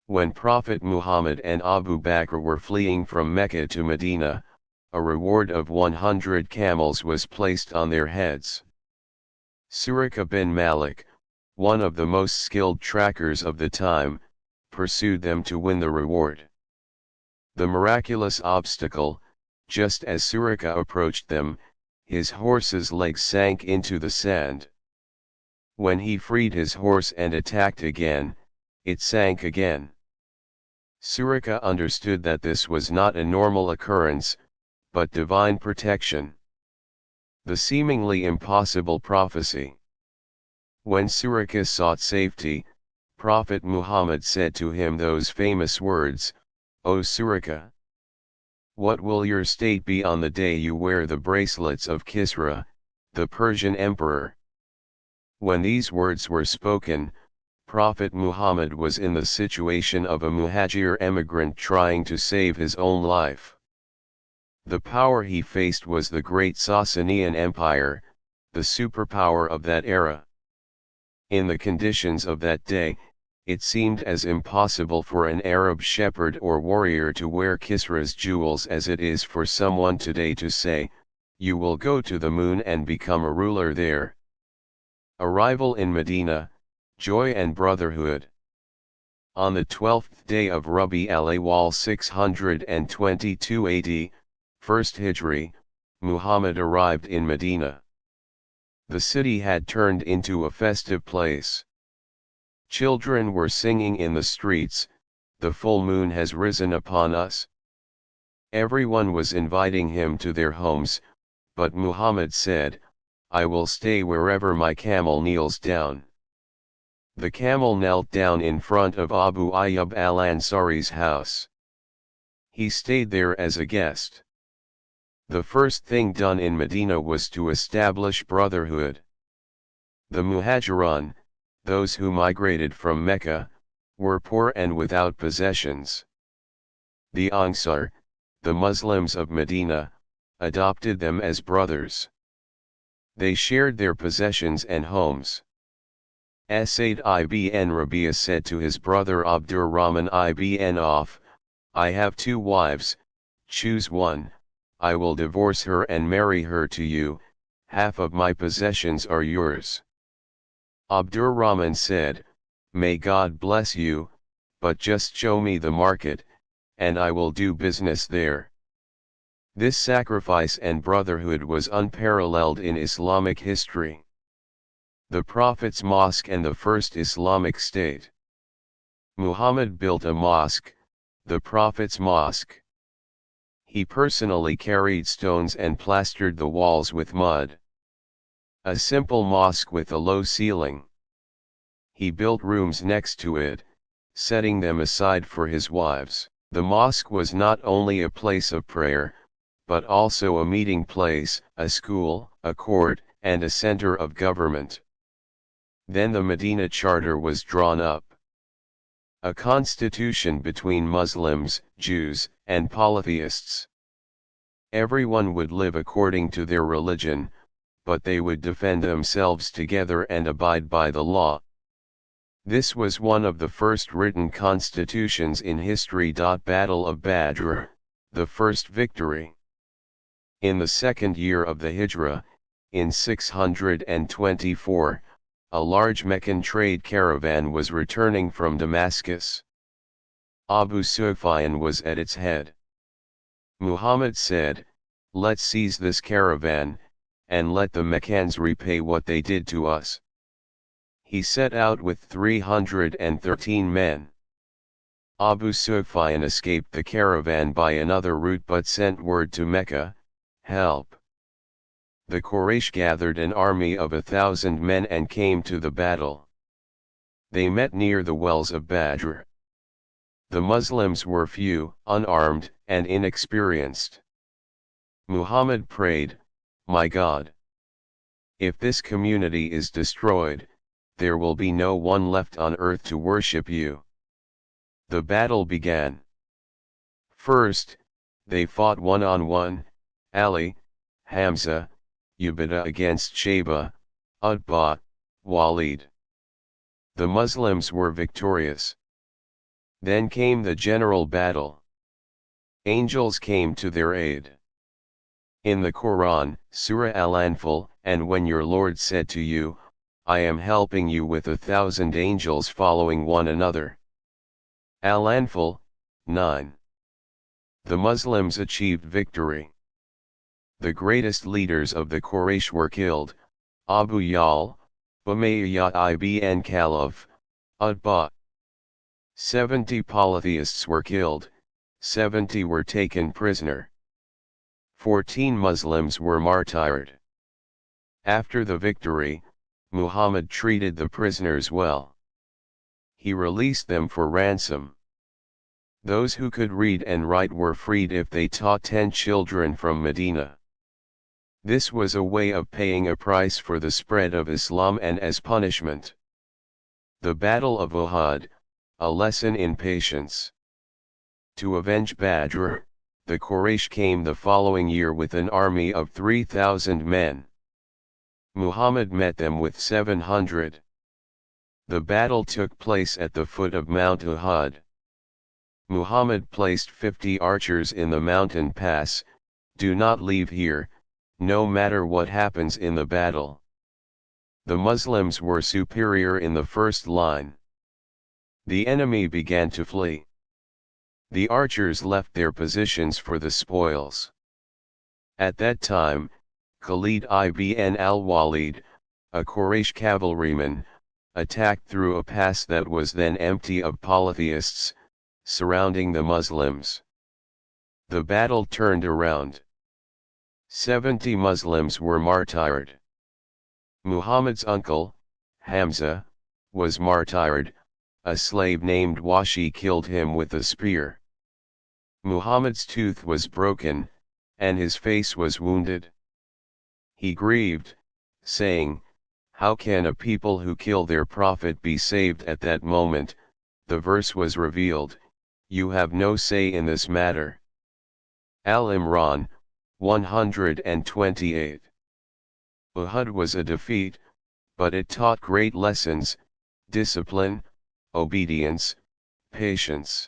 When Prophet Muhammad and Abu Bakr were fleeing from Mecca to Medina, a reward of 100 camels was placed on their heads. Suraka bin Malik, one of the most skilled trackers of the time, pursued them to win the reward. The miraculous obstacle, just as Suraka approached them, his horse's legs sank into the sand. When he freed his horse and attacked again, it sank again. Suraka understood that this was not a normal occurrence, but divine protection. The seemingly impossible prophecy. When Suraka sought safety, Prophet Muhammad said to him those famous words, "O Suraka, what will your state be on the day you wear the bracelets of Kisra, the Persian emperor?" When these words were spoken, Prophet Muhammad was in the situation of a muhajir emigrant trying to save his own life. The power he faced was the great Sasanian Empire, the superpower of that era. In the conditions of that day, it seemed as impossible for an Arab shepherd or warrior to wear Kisra's jewels as it is for someone today to say, "You will go to the moon and become a ruler there." Arrival in Medina, joy and brotherhood. On the 12th day of Rabi al-Awwal 622 AD, 1st Hijri, Muhammad arrived in Medina. The city had turned into a festive place. Children were singing in the streets, "The full moon has risen upon us." Everyone was inviting him to their homes, but Muhammad said, "I will stay wherever my camel kneels down." The camel knelt down in front of Abu Ayyub al-Ansari's house. He stayed there as a guest. The first thing done in Medina was to establish brotherhood. The Muhajirun, those who migrated from Mecca, were poor and without possessions. The Ansar, the Muslims of Medina, adopted them as brothers. They shared their possessions and homes. Said ibn Rabi'a said to his brother Abdurrahman ibn Auf, "I have 2 wives, choose one, I will divorce her and marry her to you, half of my possessions are yours." Abdurrahman said, "May God bless you, but just show me the market, and I will do business there." This sacrifice and brotherhood was unparalleled in Islamic history. The Prophet's Mosque and the First Islamic State. Muhammad built a mosque, the Prophet's Mosque. He personally carried stones and plastered the walls with mud. A simple mosque with a low ceiling. He built rooms next to it, setting them aside for his wives. The mosque was not only a place of prayer, but also a meeting place, a school, a court, and a center of government. Then the Medina Charter was drawn up. A constitution between Muslims, Jews, and polytheists. Everyone would live according to their religion, but they would defend themselves together and abide by the law. This was one of the first written constitutions in history. Battle of Badr, the first victory. In the 2nd year of the Hijra, in 624, a large Meccan trade caravan was returning from Damascus. Abu Sufyan was at its head. Muhammad said, "Let's seize this caravan, and let the Meccans repay what they did to us." He set out with 313 men. Abu Sufyan escaped the caravan by another route but sent word to Mecca, "Help." The Quraysh gathered an army of 1,000 men and came to the battle. They met near the wells of Badr. The Muslims were few, unarmed, and inexperienced. Muhammad prayed, "My God, if this community is destroyed, there will be no one left on earth to worship you." The battle began. First, they fought one-on-one, Ali, Hamza, Ubadah against Shayba, Utbah, Walid. The Muslims were victorious. Then came the general battle. Angels came to their aid. In the Quran, Surah Al-Anfal, "And when your Lord said to you, I am helping you with 1,000 angels following one another." Al-Anfal, 9. The Muslims achieved victory. The greatest leaders of the Quraysh were killed: Abu Yal, Umayyah ibn Khalaf, Utbah. 70 polytheists were killed, 70 were taken prisoner. 14 Muslims were martyred. After the victory, Muhammad treated the prisoners well. He released them for ransom. Those who could read and write were freed if they taught 10 children from Medina. This was a way of paying a price for the spread of Islam and as punishment. The Battle of Uhud, a lesson in patience. To avenge Badr, the Quraysh came the following year with an army of 3,000 men. Muhammad met them with 700. The battle took place at the foot of Mount Uhud. Muhammad placed 50 archers in the mountain pass. Do not leave here, no matter what happens in the battle. The Muslims were superior in the first line. The enemy began to flee. The archers left their positions for the spoils. At that time, Khalid ibn al-Walid, a Quraysh cavalryman, attacked through a pass that was then empty of polytheists, surrounding the Muslims. The battle turned around. 70 Muslims were martyred. Muhammad's uncle, Hamza, was martyred. A slave named Washi killed him with a spear. Muhammad's tooth was broken, and his face was wounded. He grieved, saying, "How can a people who kill their prophet be saved?" At that moment, the verse was revealed, "You have no say in this matter." Al-Imran, 128. Uhud was a defeat, but it taught great lessons: discipline, obedience, patience.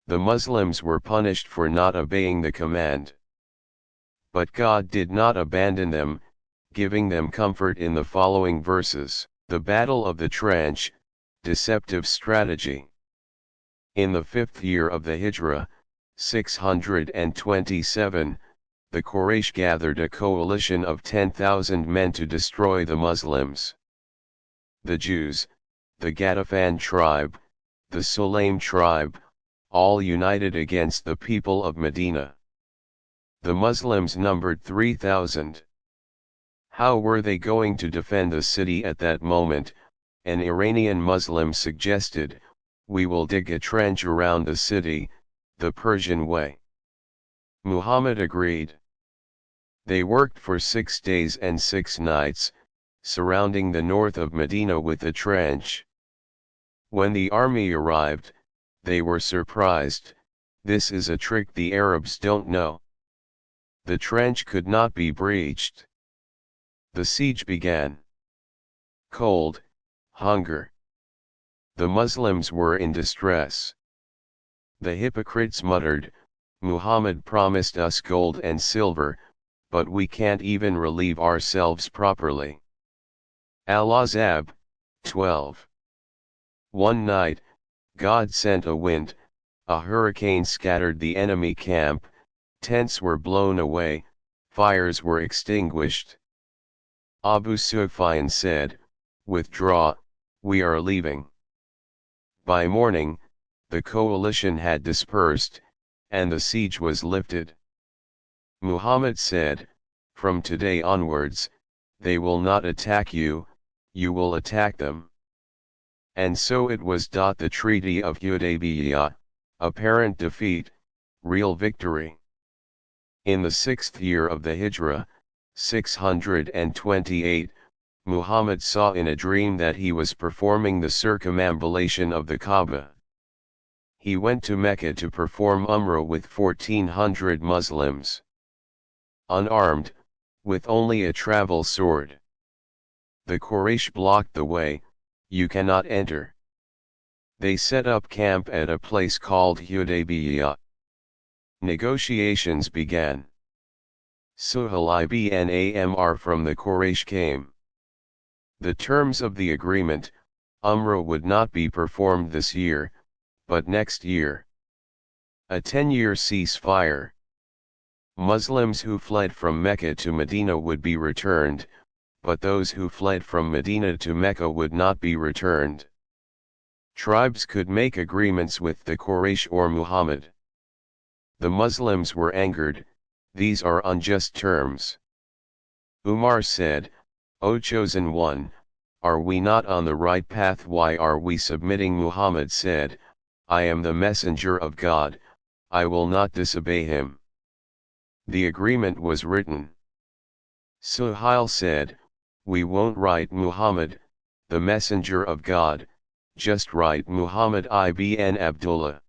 The Muslims were punished for not obeying the command. But God did not abandon them, giving them comfort in the following verses. The Battle of the Trench, Deceptive Strategy. In the 5th year of the Hijrah, 627, the Quraysh gathered a coalition of 10,000 men to destroy the Muslims. The Jews, the Ghatafan tribe, the Sulaim tribe, all united against the people of Medina. The Muslims numbered 3,000. How were they going to defend the city at that moment? An Iranian Muslim suggested, "We will dig a trench around the city, the Persian way." Muhammad agreed. They worked for 6 days and 6 nights, surrounding the north of Medina with a trench. When the army arrived, they were surprised. This is a trick the Arabs don't know. The trench could not be breached. The siege began. Cold, hunger. The Muslims were in distress. The hypocrites muttered, "Muhammad promised us gold and silver, but we can't even relieve ourselves properly." Al-Ahzab, 12. One night, God sent a wind, a hurricane scattered the enemy camp, tents were blown away, fires were extinguished. Abu Sufyan said, "Withdraw, we are leaving." By morning, the coalition had dispersed, and the siege was lifted. Muhammad said, "From today onwards, they will not attack you, you will attack them." And so it was. The Treaty of Hudaybiyah, apparent defeat, real victory. In the 6th year of the Hijrah, 628, Muhammad saw in a dream that he was performing the circumambulation of the Kaaba. He went to Mecca to perform Umrah with 1,400 Muslims. Unarmed, with only a travel sword. The Quraysh blocked the way, "You cannot enter." They set up camp at a place called Hudaybiyah. Negotiations began. Suhail ibn Amr from the Quraysh came. The terms of the agreement: Umrah would not be performed this year, but next year. A 10-year ceasefire. Muslims who fled from Mecca to Medina would be returned, but those who fled from Medina to Mecca would not be returned. Tribes could make agreements with the Quraysh or Muhammad. The Muslims were angered, "These are unjust terms." Umar said, "O chosen one, are we not on the right path? Why are we submitting?" Muhammad said, "I am the messenger of God, I will not disobey him." The agreement was written. Suhail said, "We won't write Muhammad, the messenger of God, just write Muhammad ibn Abdullah."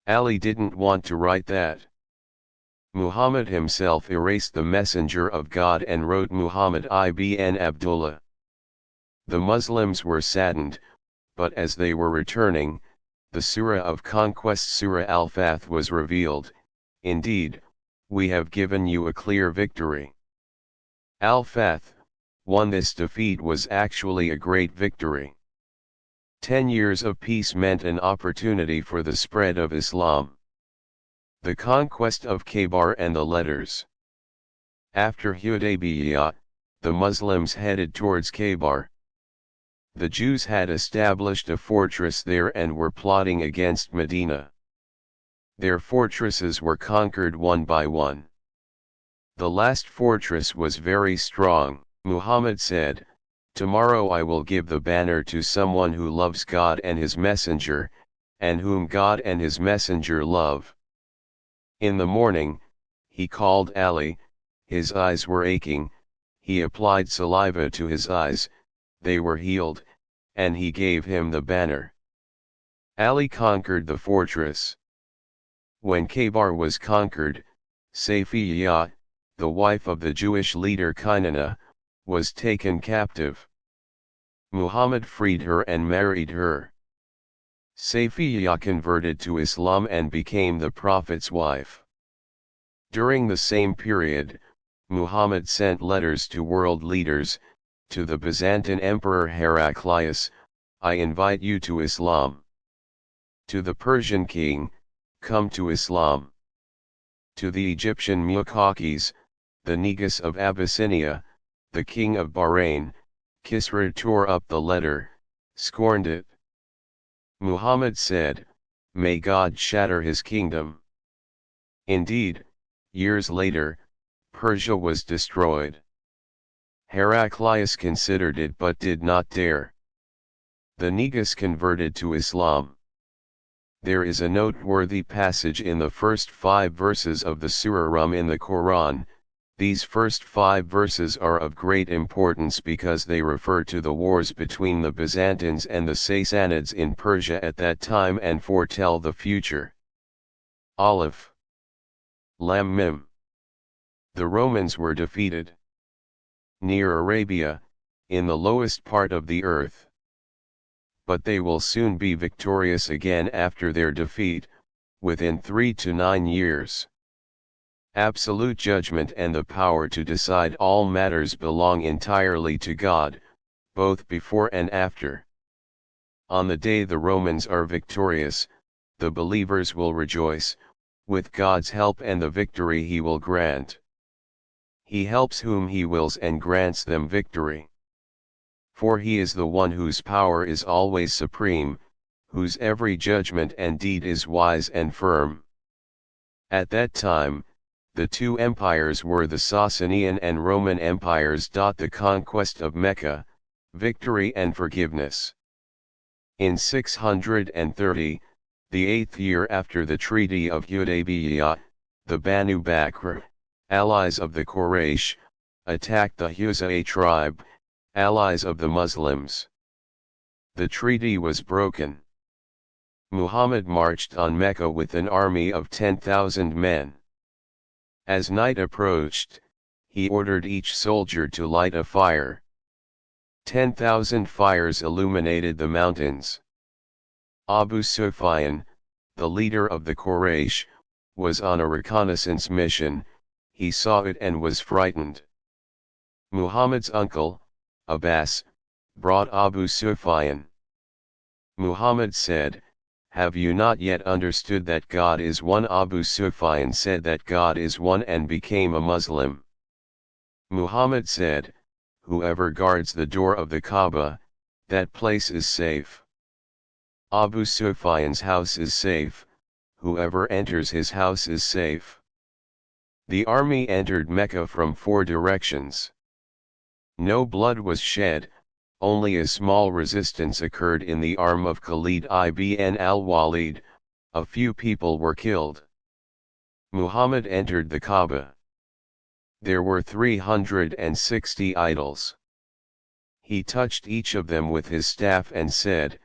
Ali didn't want to write that. Muhammad himself erased the messenger of God and wrote Muhammad ibn Abdullah. The Muslims were saddened, but as they were returning, the Surah of Conquest Surah Al-Fath was revealed. Indeed, we have given you a clear victory. Al-Fath, won. This defeat was actually a great victory. 10 years of peace meant an opportunity for the spread of Islam. The conquest of Khaybar and the letters. After Hudaybiyah, the Muslims headed towards Khaybar. The Jews had established a fortress there and were plotting against Medina. Their fortresses were conquered one by one. The last fortress was very strong. Muhammad said, "Tomorrow I will give the banner to someone who loves God and His Messenger, and whom God and His Messenger love." In the morning, he called Ali. His eyes were aching, he applied saliva to his eyes, they were healed, and he gave him the banner. Ali conquered the fortress. When Khaybar was conquered, Safiyyah, the wife of the Jewish leader Kinana, was taken captive. Muhammad freed her and married her. Safiyyah converted to Islam and became the Prophet's wife. During the same period, Muhammad sent letters to world leaders, to the Byzantine Emperor Heraclius, "I invite you to Islam." To the Persian king, "Come to Islam." To the Egyptian Muqawqis, the Negus of Abyssinia, the king of Bahrain, Kisra tore up the letter, scorned it. Muhammad said, "May God shatter his kingdom." Indeed, years later, Persia was destroyed. Heraclius considered it but did not dare. The Negus converted to Islam. There is a noteworthy passage in the first 5 verses of the Surah Rum in the Quran. These first 5 verses are of great importance because they refer to the wars between the Byzantines and the Sassanids in Persia at that time and foretell the future. Aleph Lam Mim. The Romans were defeated. Near Arabia, in the lowest part of the earth. But they will soon be victorious again after their defeat, within 3 to 9 years. Absolute judgment and the power to decide all matters belong entirely to God, both before and after. On the day the Romans are victorious, the believers will rejoice, with God's help and the victory He will grant. He helps whom He wills and grants them victory. For He is the one whose power is always supreme, whose every judgment and deed is wise and firm. At that time, the 2 empires were the Sasanian and Roman empires. The conquest of Mecca, victory and forgiveness. In 630, the 8th year after the Treaty of Hudaybiyah, the Banu Bakr, allies of the Quraysh, attacked the Huza'a tribe, allies of the Muslims. The treaty was broken. Muhammad marched on Mecca with an army of 10,000 men. As night approached, he ordered each soldier to light a fire. 10,000 fires illuminated the mountains. Abu Sufyan, the leader of the Quraysh, was on a reconnaissance mission. He saw it and was frightened. Muhammad's uncle, Abbas, brought Abu Sufyan. Muhammad said, "Have you not yet understood that God is one?" Abu Sufyan said that God is one and became a Muslim. Muhammad said, "Whoever guards the door of the Kaaba, that place is safe. Abu Sufyan's house is safe, whoever enters his house is safe." The army entered Mecca from 4 directions. No blood was shed, only a small resistance occurred in the arm of Khalid ibn al-Walid. A few people were killed. Muhammad entered the Kaaba. There were 360 idols. He touched each of them with his staff and said,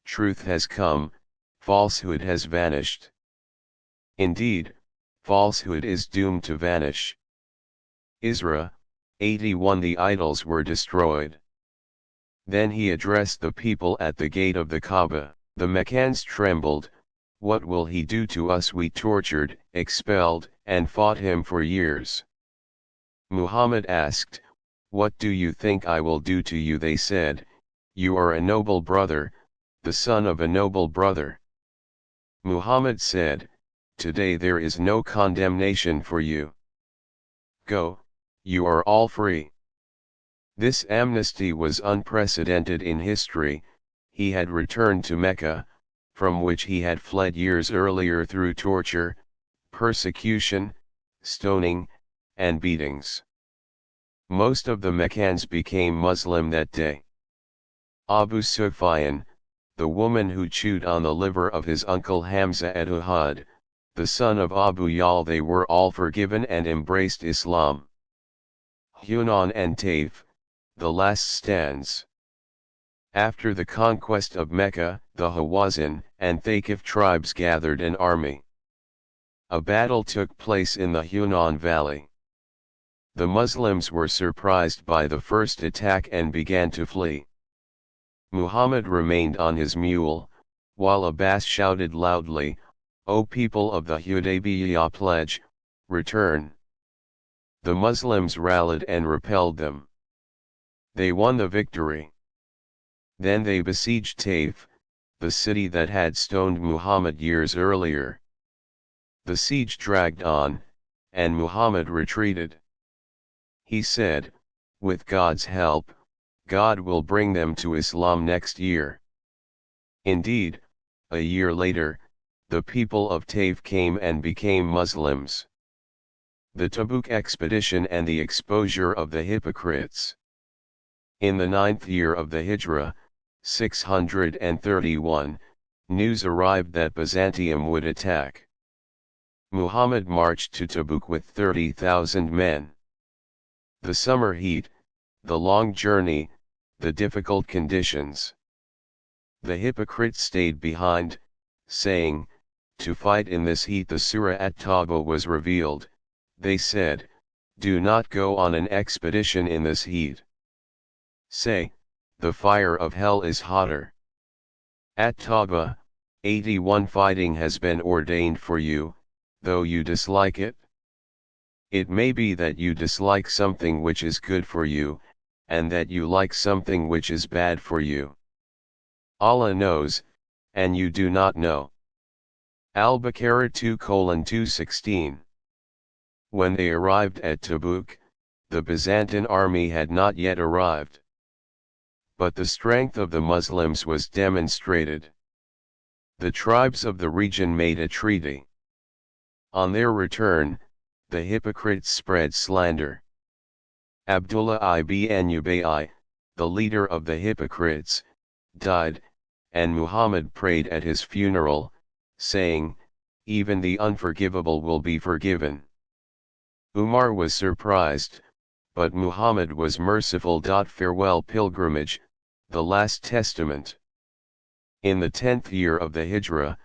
"Truth has come, falsehood has vanished." Indeed, falsehood is doomed to vanish. Isra 81. The idols were destroyed. Then he addressed the people at the gate of the Kaaba. The Meccans trembled. What will he do to us? We tortured, expelled, and fought him for years. Muhammad asked, what do you think I will do to you? They said, you are a noble brother, the son of a noble brother. Muhammad said, today there is no condemnation for you. Go, you are all free. This amnesty was unprecedented in history. He had returned to Mecca, from which he had fled years earlier through torture, persecution, stoning, and beatings. Most of the Meccans became Muslim that day. Abu Sufyan, the woman who chewed on the liver of his uncle Hamza at Uhud, the son of Abu Yal, they were all forgiven and embraced Islam. Hunan and Taif, the last stands. After the conquest of Mecca, the Hawazin and Thaqif tribes gathered an army. A battle took place in the Hunan Valley. The Muslims were surprised by the first attack and began to flee. Muhammad remained on his mule, while Abbas shouted loudly, O people of the Hudaybiyah pledge, return. The Muslims rallied and repelled them. They won the victory. Then they besieged Taif, the city that had stoned Muhammad years earlier. The siege dragged on, and Muhammad retreated. He said, with God's help, God will bring them to Islam next year. Indeed, a year later, the people of Taif came and became Muslims. The Tabuk expedition and the exposure of the hypocrites. In the 9th year of the Hijra, 631, news arrived that Byzantium would attack. Muhammad marched to Tabuk with 30,000 men. The summer heat, the long journey, the difficult conditions. The hypocrites stayed behind, saying, to fight in this heat. The Surah At-Tawbah was revealed. They said, do not go on an expedition in this heat. Say, the fire of hell is hotter. At-Tawbah, 81. Fighting has been ordained for you, though you dislike it. It may be that you dislike something which is good for you, and that you like something which is bad for you. Allah knows, and you do not know. Al-Baqarah 2:216. When they arrived at Tabuk, the Byzantine army had not yet arrived. But the strength of the Muslims was demonstrated. The tribes of the region made a treaty. On their return, the hypocrites spread slander. Abdullah ibn Ubay, the leader of the hypocrites, died, and Muhammad prayed at his funeral, saying, even the unforgivable will be forgiven. Umar was surprised, but Muhammad was merciful. Farewell pilgrimage, the Last Testament. In the 10th year of the Hijra,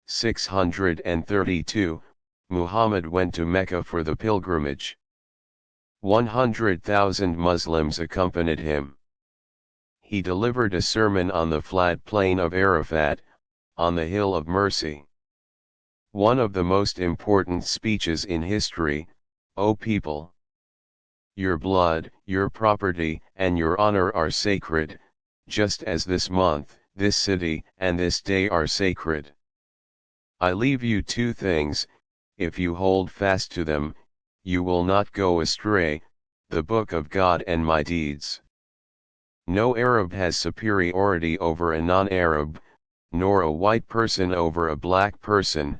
632, Muhammad went to Mecca for the pilgrimage. 100,000 Muslims accompanied him. He delivered a sermon on the flat plain of Arafat, on the Hill of Mercy. One of the most important speeches in history. O people! Your blood, your property, and your honor are sacred, just as this month, this city, and this day are sacred. I leave you two things, if you hold fast to them, you will not go astray, the book of God and my deeds. No Arab has superiority over a non-Arab, nor a white person over a black person,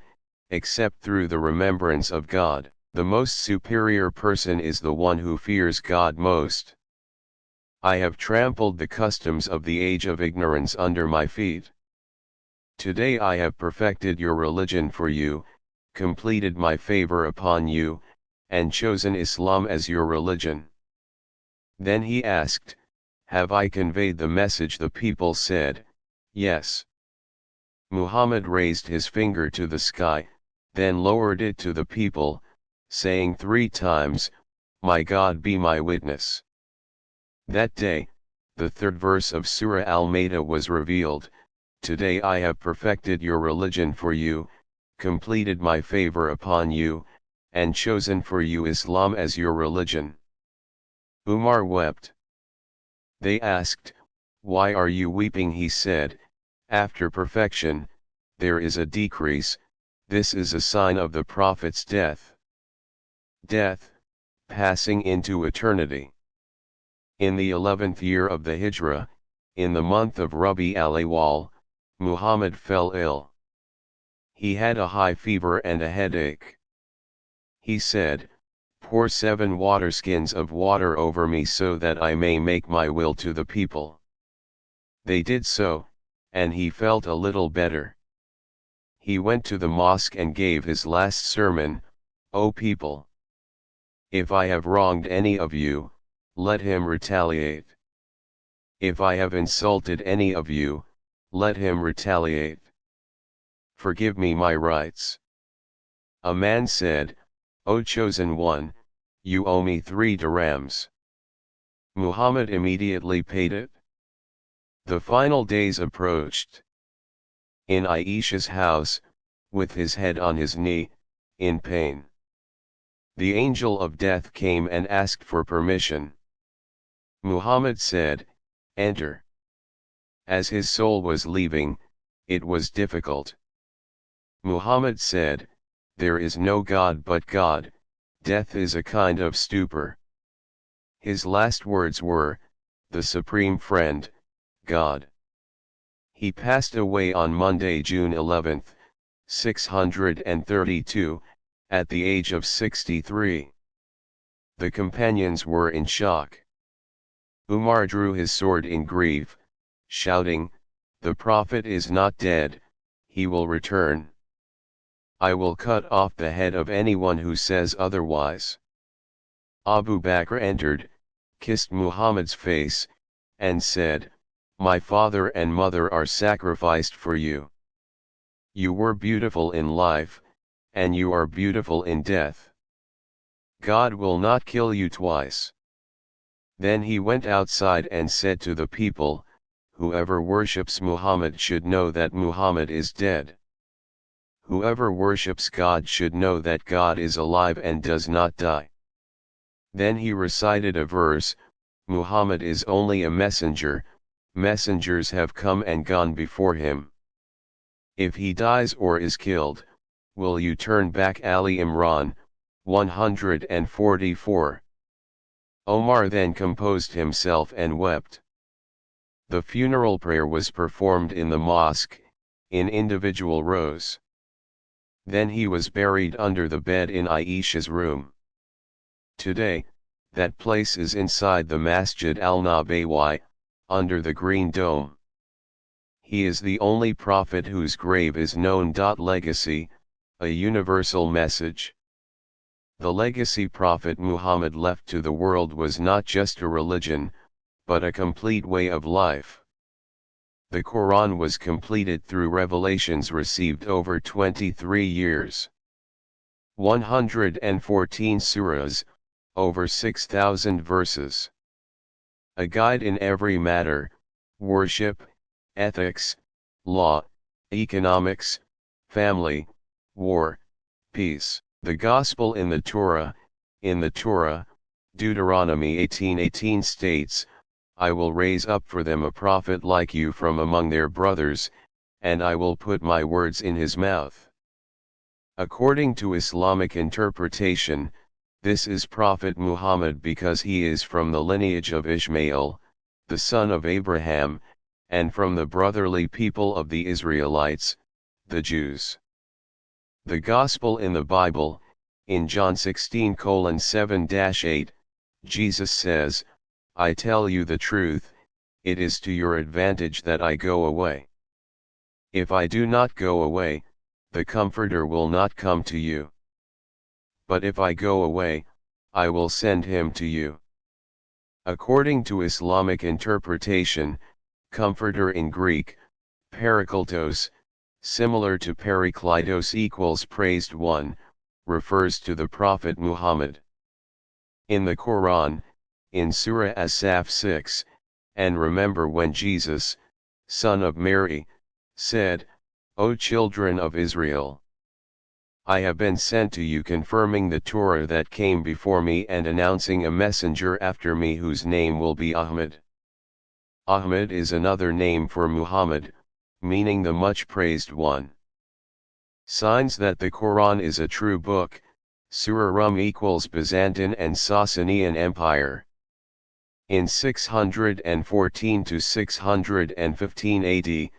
except through the remembrance of God. The most superior person is the one who fears God most. I have trampled the customs of the age of ignorance under my feet. Today I have perfected your religion for you, completed my favor upon you, and chosen Islam as your religion. Then he asked, have I conveyed the message? The people said, yes. Muhammad raised his finger to the sky, then lowered it to the people, saying 3 times, my God be my witness. That day, The third verse of Surah Al-Ma'idah was revealed. Today I have perfected your religion for you, completed my favor upon you, and chosen for you Islam as your religion. Umar wept. They asked, "Why are you weeping?" He said, "After perfection, there is a decrease. This is a sign of the Prophet's death." Death, passing into eternity. In the 11th year of the Hijrah, in the month of Rabi al-Awwal, Muhammad fell ill. He had a high fever and a headache. He said, "Pour 7 waterskins of water over me so that I may make my will to the people." They did so, and he felt a little better. He went to the mosque and gave his last sermon, "O people! If I have wronged any of you, let him retaliate. If I have insulted any of you, let him retaliate. Forgive me my rights." A man said, "O chosen one, you owe me 3 dirhams." Muhammad immediately paid it. The final days approached. In Aisha's house, with his head on his knee, in pain, the angel of death came and asked for permission. Muhammad said, "Enter." As his soul was leaving, it was difficult. Muhammad said, "There is no God but God, death is a kind of stupor." His last words were, "The Supreme Friend, God." He passed away on Monday, June 11, 632, at the age of 63. The companions were in shock. Umar drew his sword in grief, shouting, "The Prophet is not dead, he will return. I will cut off the head of anyone who says otherwise." Abu Bakr entered, kissed Muhammad's face, and said, "My father and mother are sacrificed for you. You were beautiful in life, and you are beautiful in death. God will not kill you twice." Then he went outside and said to the people, "Whoever worships Muhammad should know that Muhammad is dead. Whoever worships God should know that God is alive and does not die." Then he recited a verse, "Muhammad is only a messenger, messengers have come and gone before him. If he dies or is killed, will you turn back?" Ali Imran, 144. Omar then composed himself and wept. The funeral prayer was performed in the mosque, in individual rows. Then he was buried under the bed in Aisha's room. Today, that place is inside the Masjid al-Nabawi, under the Green Dome. He is the only prophet whose grave is known. Legacy, a universal message. The legacy Prophet Muhammad left to the world was not just a religion, but a complete way of life. The Quran was completed through revelations received over 23 years. 114 surahs, over 6,000 verses. A guide in every matter: worship, ethics, law, economics, family, war, peace. The Gospel in the Torah. In the Torah, Deuteronomy 18:18 states, "I will raise up for them a prophet like you from among their brothers, and I will put my words in his mouth." According to Islamic interpretation, this is Prophet Muhammad because he is from the lineage of Ishmael, the son of Abraham, and from the brotherly people of the Israelites, the Jews. The Gospel in the Bible, in John 16:7-8, Jesus says, "I tell you the truth, it is to your advantage that I go away. If I do not go away, the Comforter will not come to you. But if I go away, I will send him to you." According to Islamic interpretation, Comforter in Greek, Parakletos, similar to Parakletos equals praised one, refers to the Prophet Muhammad. In the Quran, in Surah As-Saf 6, and remember when Jesus, son of Mary, said, O children of Israel, I have been sent to you confirming the Torah that came before me and announcing a messenger after me whose name will be Ahmed. Ahmed is another name for Muhammad, meaning the much praised one. Signs that the Quran is a true book. Surah Rum equals Byzantine and Sasanian Empire. In 614 to 615 AD,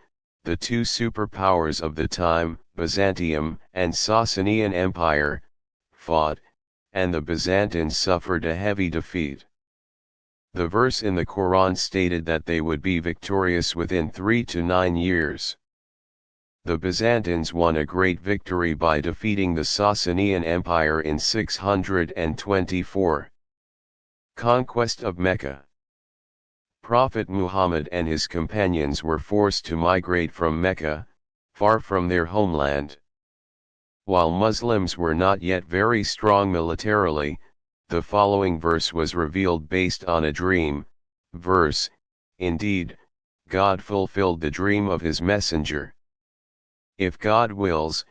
the two superpowers of the time, Byzantium and Sasanian Empire, fought, and the Byzantines suffered a heavy defeat. The verse in the Quran stated that they would be victorious within 3 to 9 years. The Byzantines won a great victory by defeating the Sasanian Empire in 624. Conquest of Mecca. Prophet Muhammad and his companions were forced to migrate from Mecca, far from their homeland. While Muslims were not yet very strong militarily, the following verse was revealed based on a dream. Verse, indeed, God fulfilled the dream of his messenger. If God wills,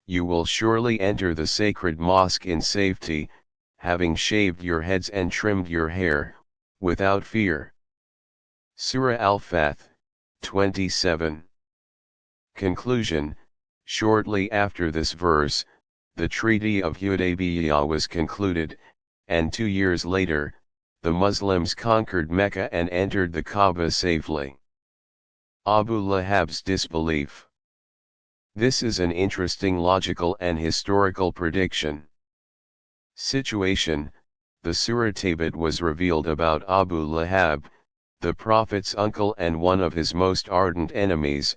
you will surely enter the sacred mosque in safety, having shaved your heads and trimmed your hair, without fear. Surah Al-Fath, 27. Conclusion. Shortly after this verse, the Treaty of Hudaybiyah was concluded, and 2 years later, the Muslims conquered Mecca and entered the Kaaba safely. Abu Lahab's disbelief. This is an interesting logical and historical prediction. Situation. The Surah Tabit was revealed about Abu Lahab, the Prophet's uncle and one of his most ardent enemies,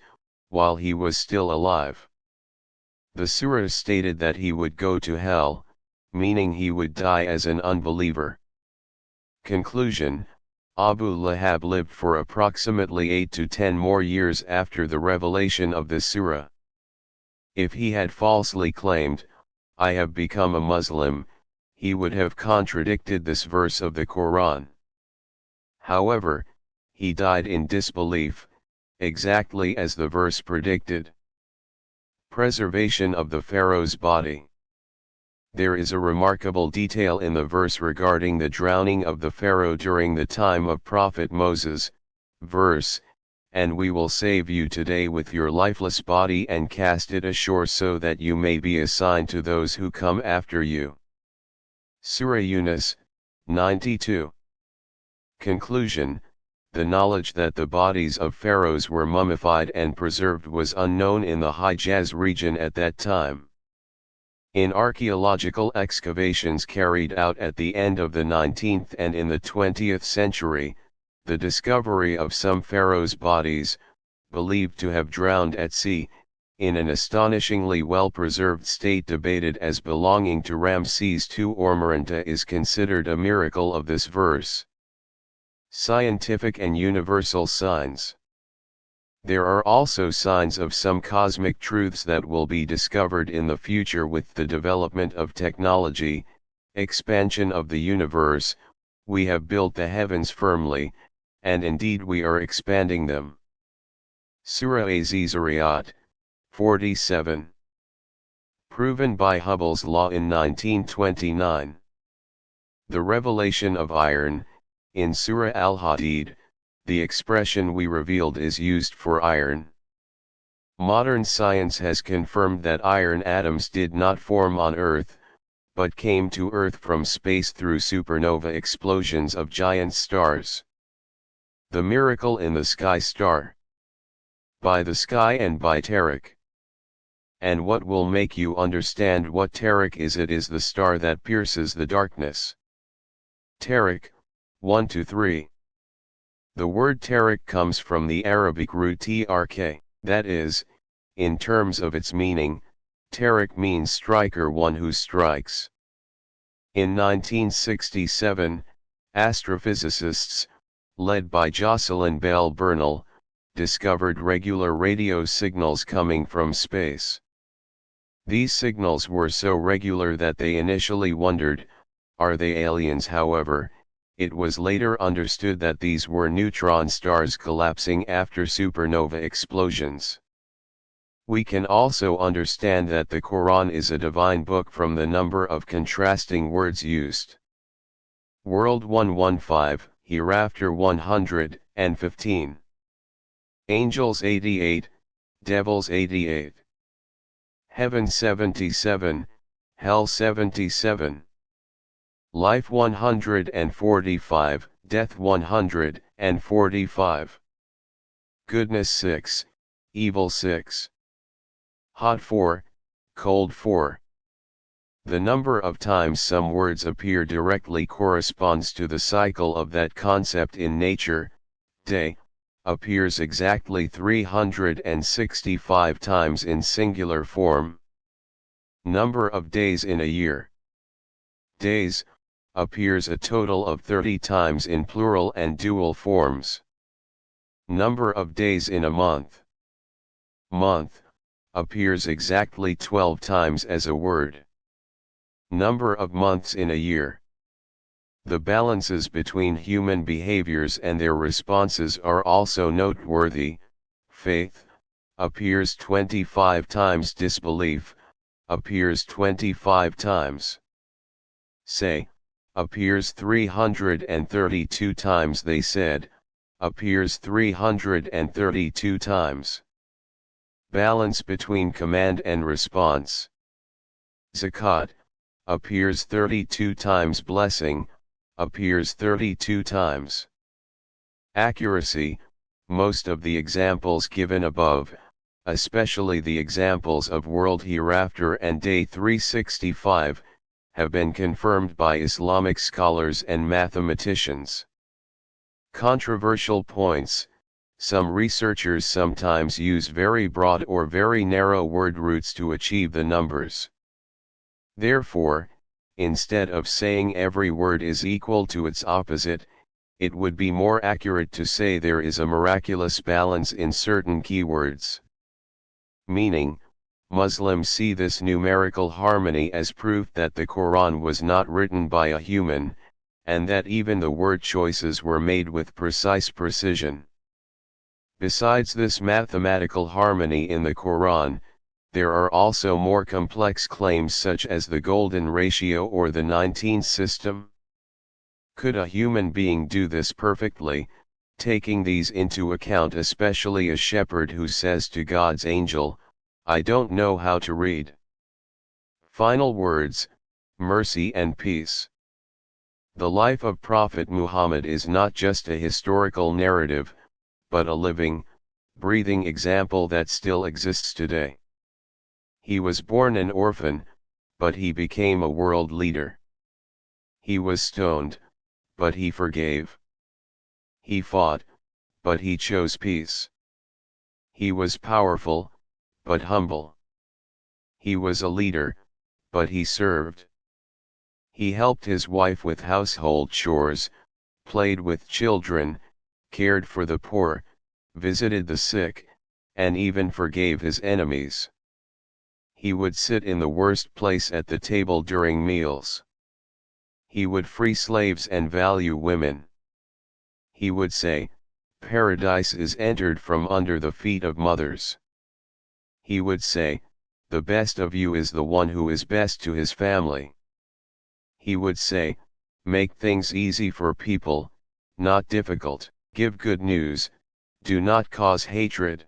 while he was still alive. The surah stated that he would go to hell, meaning he would die as an unbeliever. Conclusion. Abu Lahab lived for approximately 8 to 10 more years after the revelation of the surah. If he had falsely claimed, I have become a Muslim, he would have contradicted this verse of the Quran. However, he died in disbelief, exactly as the verse predicted. Preservation of the Pharaoh's body. There is a remarkable detail in the verse regarding the drowning of the Pharaoh during the time of Prophet Moses. Verse, and we will save you today with your lifeless body and cast it ashore so that you may be a sign to those who come after you. Surah Yunus, 92. Conclusion. The knowledge that the bodies of pharaohs were mummified and preserved was unknown in the Hijaz region at that time. In archaeological excavations carried out at the end of the 19th and in the 20th century, the discovery of some pharaohs' bodies, believed to have drowned at sea, in an astonishingly well-preserved state debated as belonging to Ramses II or Maranta, is considered a miracle of this verse. Scientific and universal signs. There are also signs of some cosmic truths that will be discovered in the future with the development of technology, expansion of the universe. We have built the heavens firmly, and indeed we are expanding them. Surah Az-Zariyat, 47. Proven by Hubble's law in 1929. The revelation of iron. In Surah Al-Hadid, the expression "we revealed" is used for iron. Modern science has confirmed that iron atoms did not form on Earth, but came to Earth from space through supernova explosions of giant stars. The miracle in the sky star. By the sky and by Tariq. And what will make you understand what Tariq is? It is the star that pierces the darkness. Tariq, 1-3. The word Tariq comes from the Arabic root trk, that is, in terms of its meaning, Tariq means striker, one who strikes. In 1967, astrophysicists, led by Jocelyn Bell Burnell, discovered regular radio signals coming from space. These signals were so regular that they initially wondered, are they aliens? However, it was later understood that these were neutron stars collapsing after supernova explosions. We can also understand that the Quran is a divine book from the number of contrasting words used. World 115, hereafter 115. Angels 88, devils 88. Heaven 77, hell 77. Life 145, death 145. Goodness 6, evil 6. Hot 4, cold 4. The number of times some words appear directly corresponds to the cycle of that concept in nature. Day appears exactly 365 times in singular form. Number of days in a year. Days appears a total of 30 times in plural and dual forms. Number of days in a month. Month appears exactly 12 times as a word. Number of months in a year. The balances between human behaviors and their responses are also noteworthy. Faith appears 25 times. Disbelief appears 25 times. Say appears 332 times. They said appears 332 times. Balance between command and response. Zakat appears 32 times. Blessing appears 32 times. Accuracy, most of the examples given above, especially the examples of world hereafter and day 365, have been confirmed by Islamic scholars and mathematicians. Controversial points. Some researchers sometimes use very broad or very narrow word roots to achieve the numbers. Therefore, instead of saying every word is equal to its opposite, it would be more accurate to say there is a miraculous balance in certain keywords. Meaning, Muslims see this numerical harmony as proof that the Quran was not written by a human, and that even the word choices were made with precise precision. Besides this mathematical harmony in the Quran, there are also more complex claims such as the golden ratio or the 19 system. Could a human being do this perfectly, taking these into account, especially a shepherd who says to God's angel, "I don't know how to read"? Final words, mercy and peace. The life of Prophet Muhammad is not just a historical narrative, but a living, breathing example that still exists today. He was born an orphan, but he became a world leader. He was stoned, but he forgave. He fought, but he chose peace. He was powerful, but humble. He was a leader, but he served. He helped his wife with household chores, played with children, cared for the poor, visited the sick, and even forgave his enemies. He would sit in the worst place at the table during meals. He would free slaves and value women. He would say, "Paradise is entered from under the feet of mothers." He would say, "The best of you is the one who is best to his family." He would say, "Make things easy for people, not difficult. Give good news, do not cause hatred."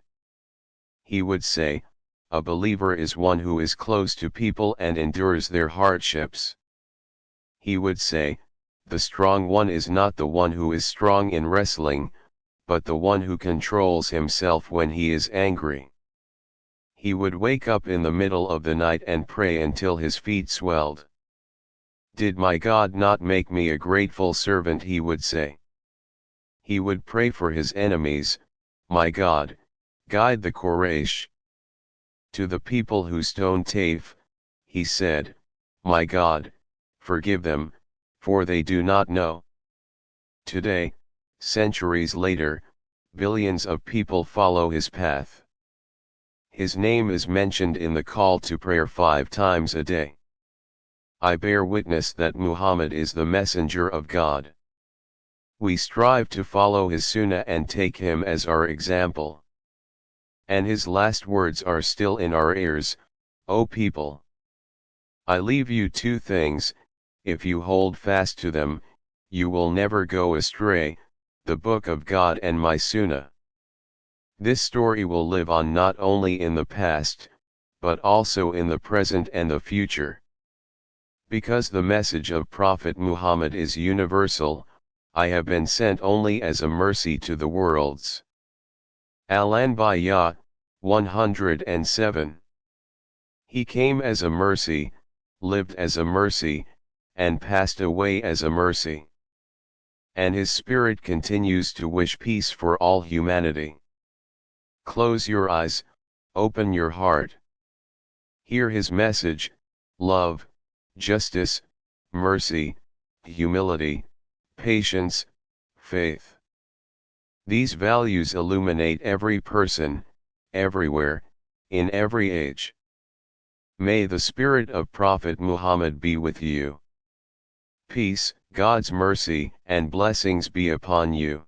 He would say, "A believer is one who is close to people and endures their hardships." He would say, "The strong one is not the one who is strong in wrestling, but the one who controls himself when he is angry." He would wake up in the middle of the night and pray until his feet swelled. "Did my God not make me a grateful servant?" he would say. He would pray for his enemies, "My God, guide the Quraysh." To the people who stoned Taif, he said, "My God, forgive them, for they do not know." Today, centuries later, billions of people follow his path. His name is mentioned in the call to prayer 5 times a day. I bear witness that Muhammad is the messenger of God. we strive to follow his sunnah and take him as our example. And his last words are still in our ears, O people. I leave you two things, if you hold fast to them, you will never go astray, the book of God and my sunnah. This story will live on not only in the past, but also in the present and the future. Because the message of Prophet Muhammad is universal, I have been sent only as a mercy to the worlds. Al-Anbiya, 107. He came as a mercy, lived as a mercy, and passed away as a mercy. And his spirit continues to wish peace for all humanity. Close your eyes, open your heart. Hear his message: love, justice, mercy, humility, patience, faith. These values illuminate every person, everywhere, in every age. May the spirit of Prophet Muhammad be with you. Peace, God's mercy and blessings be upon you.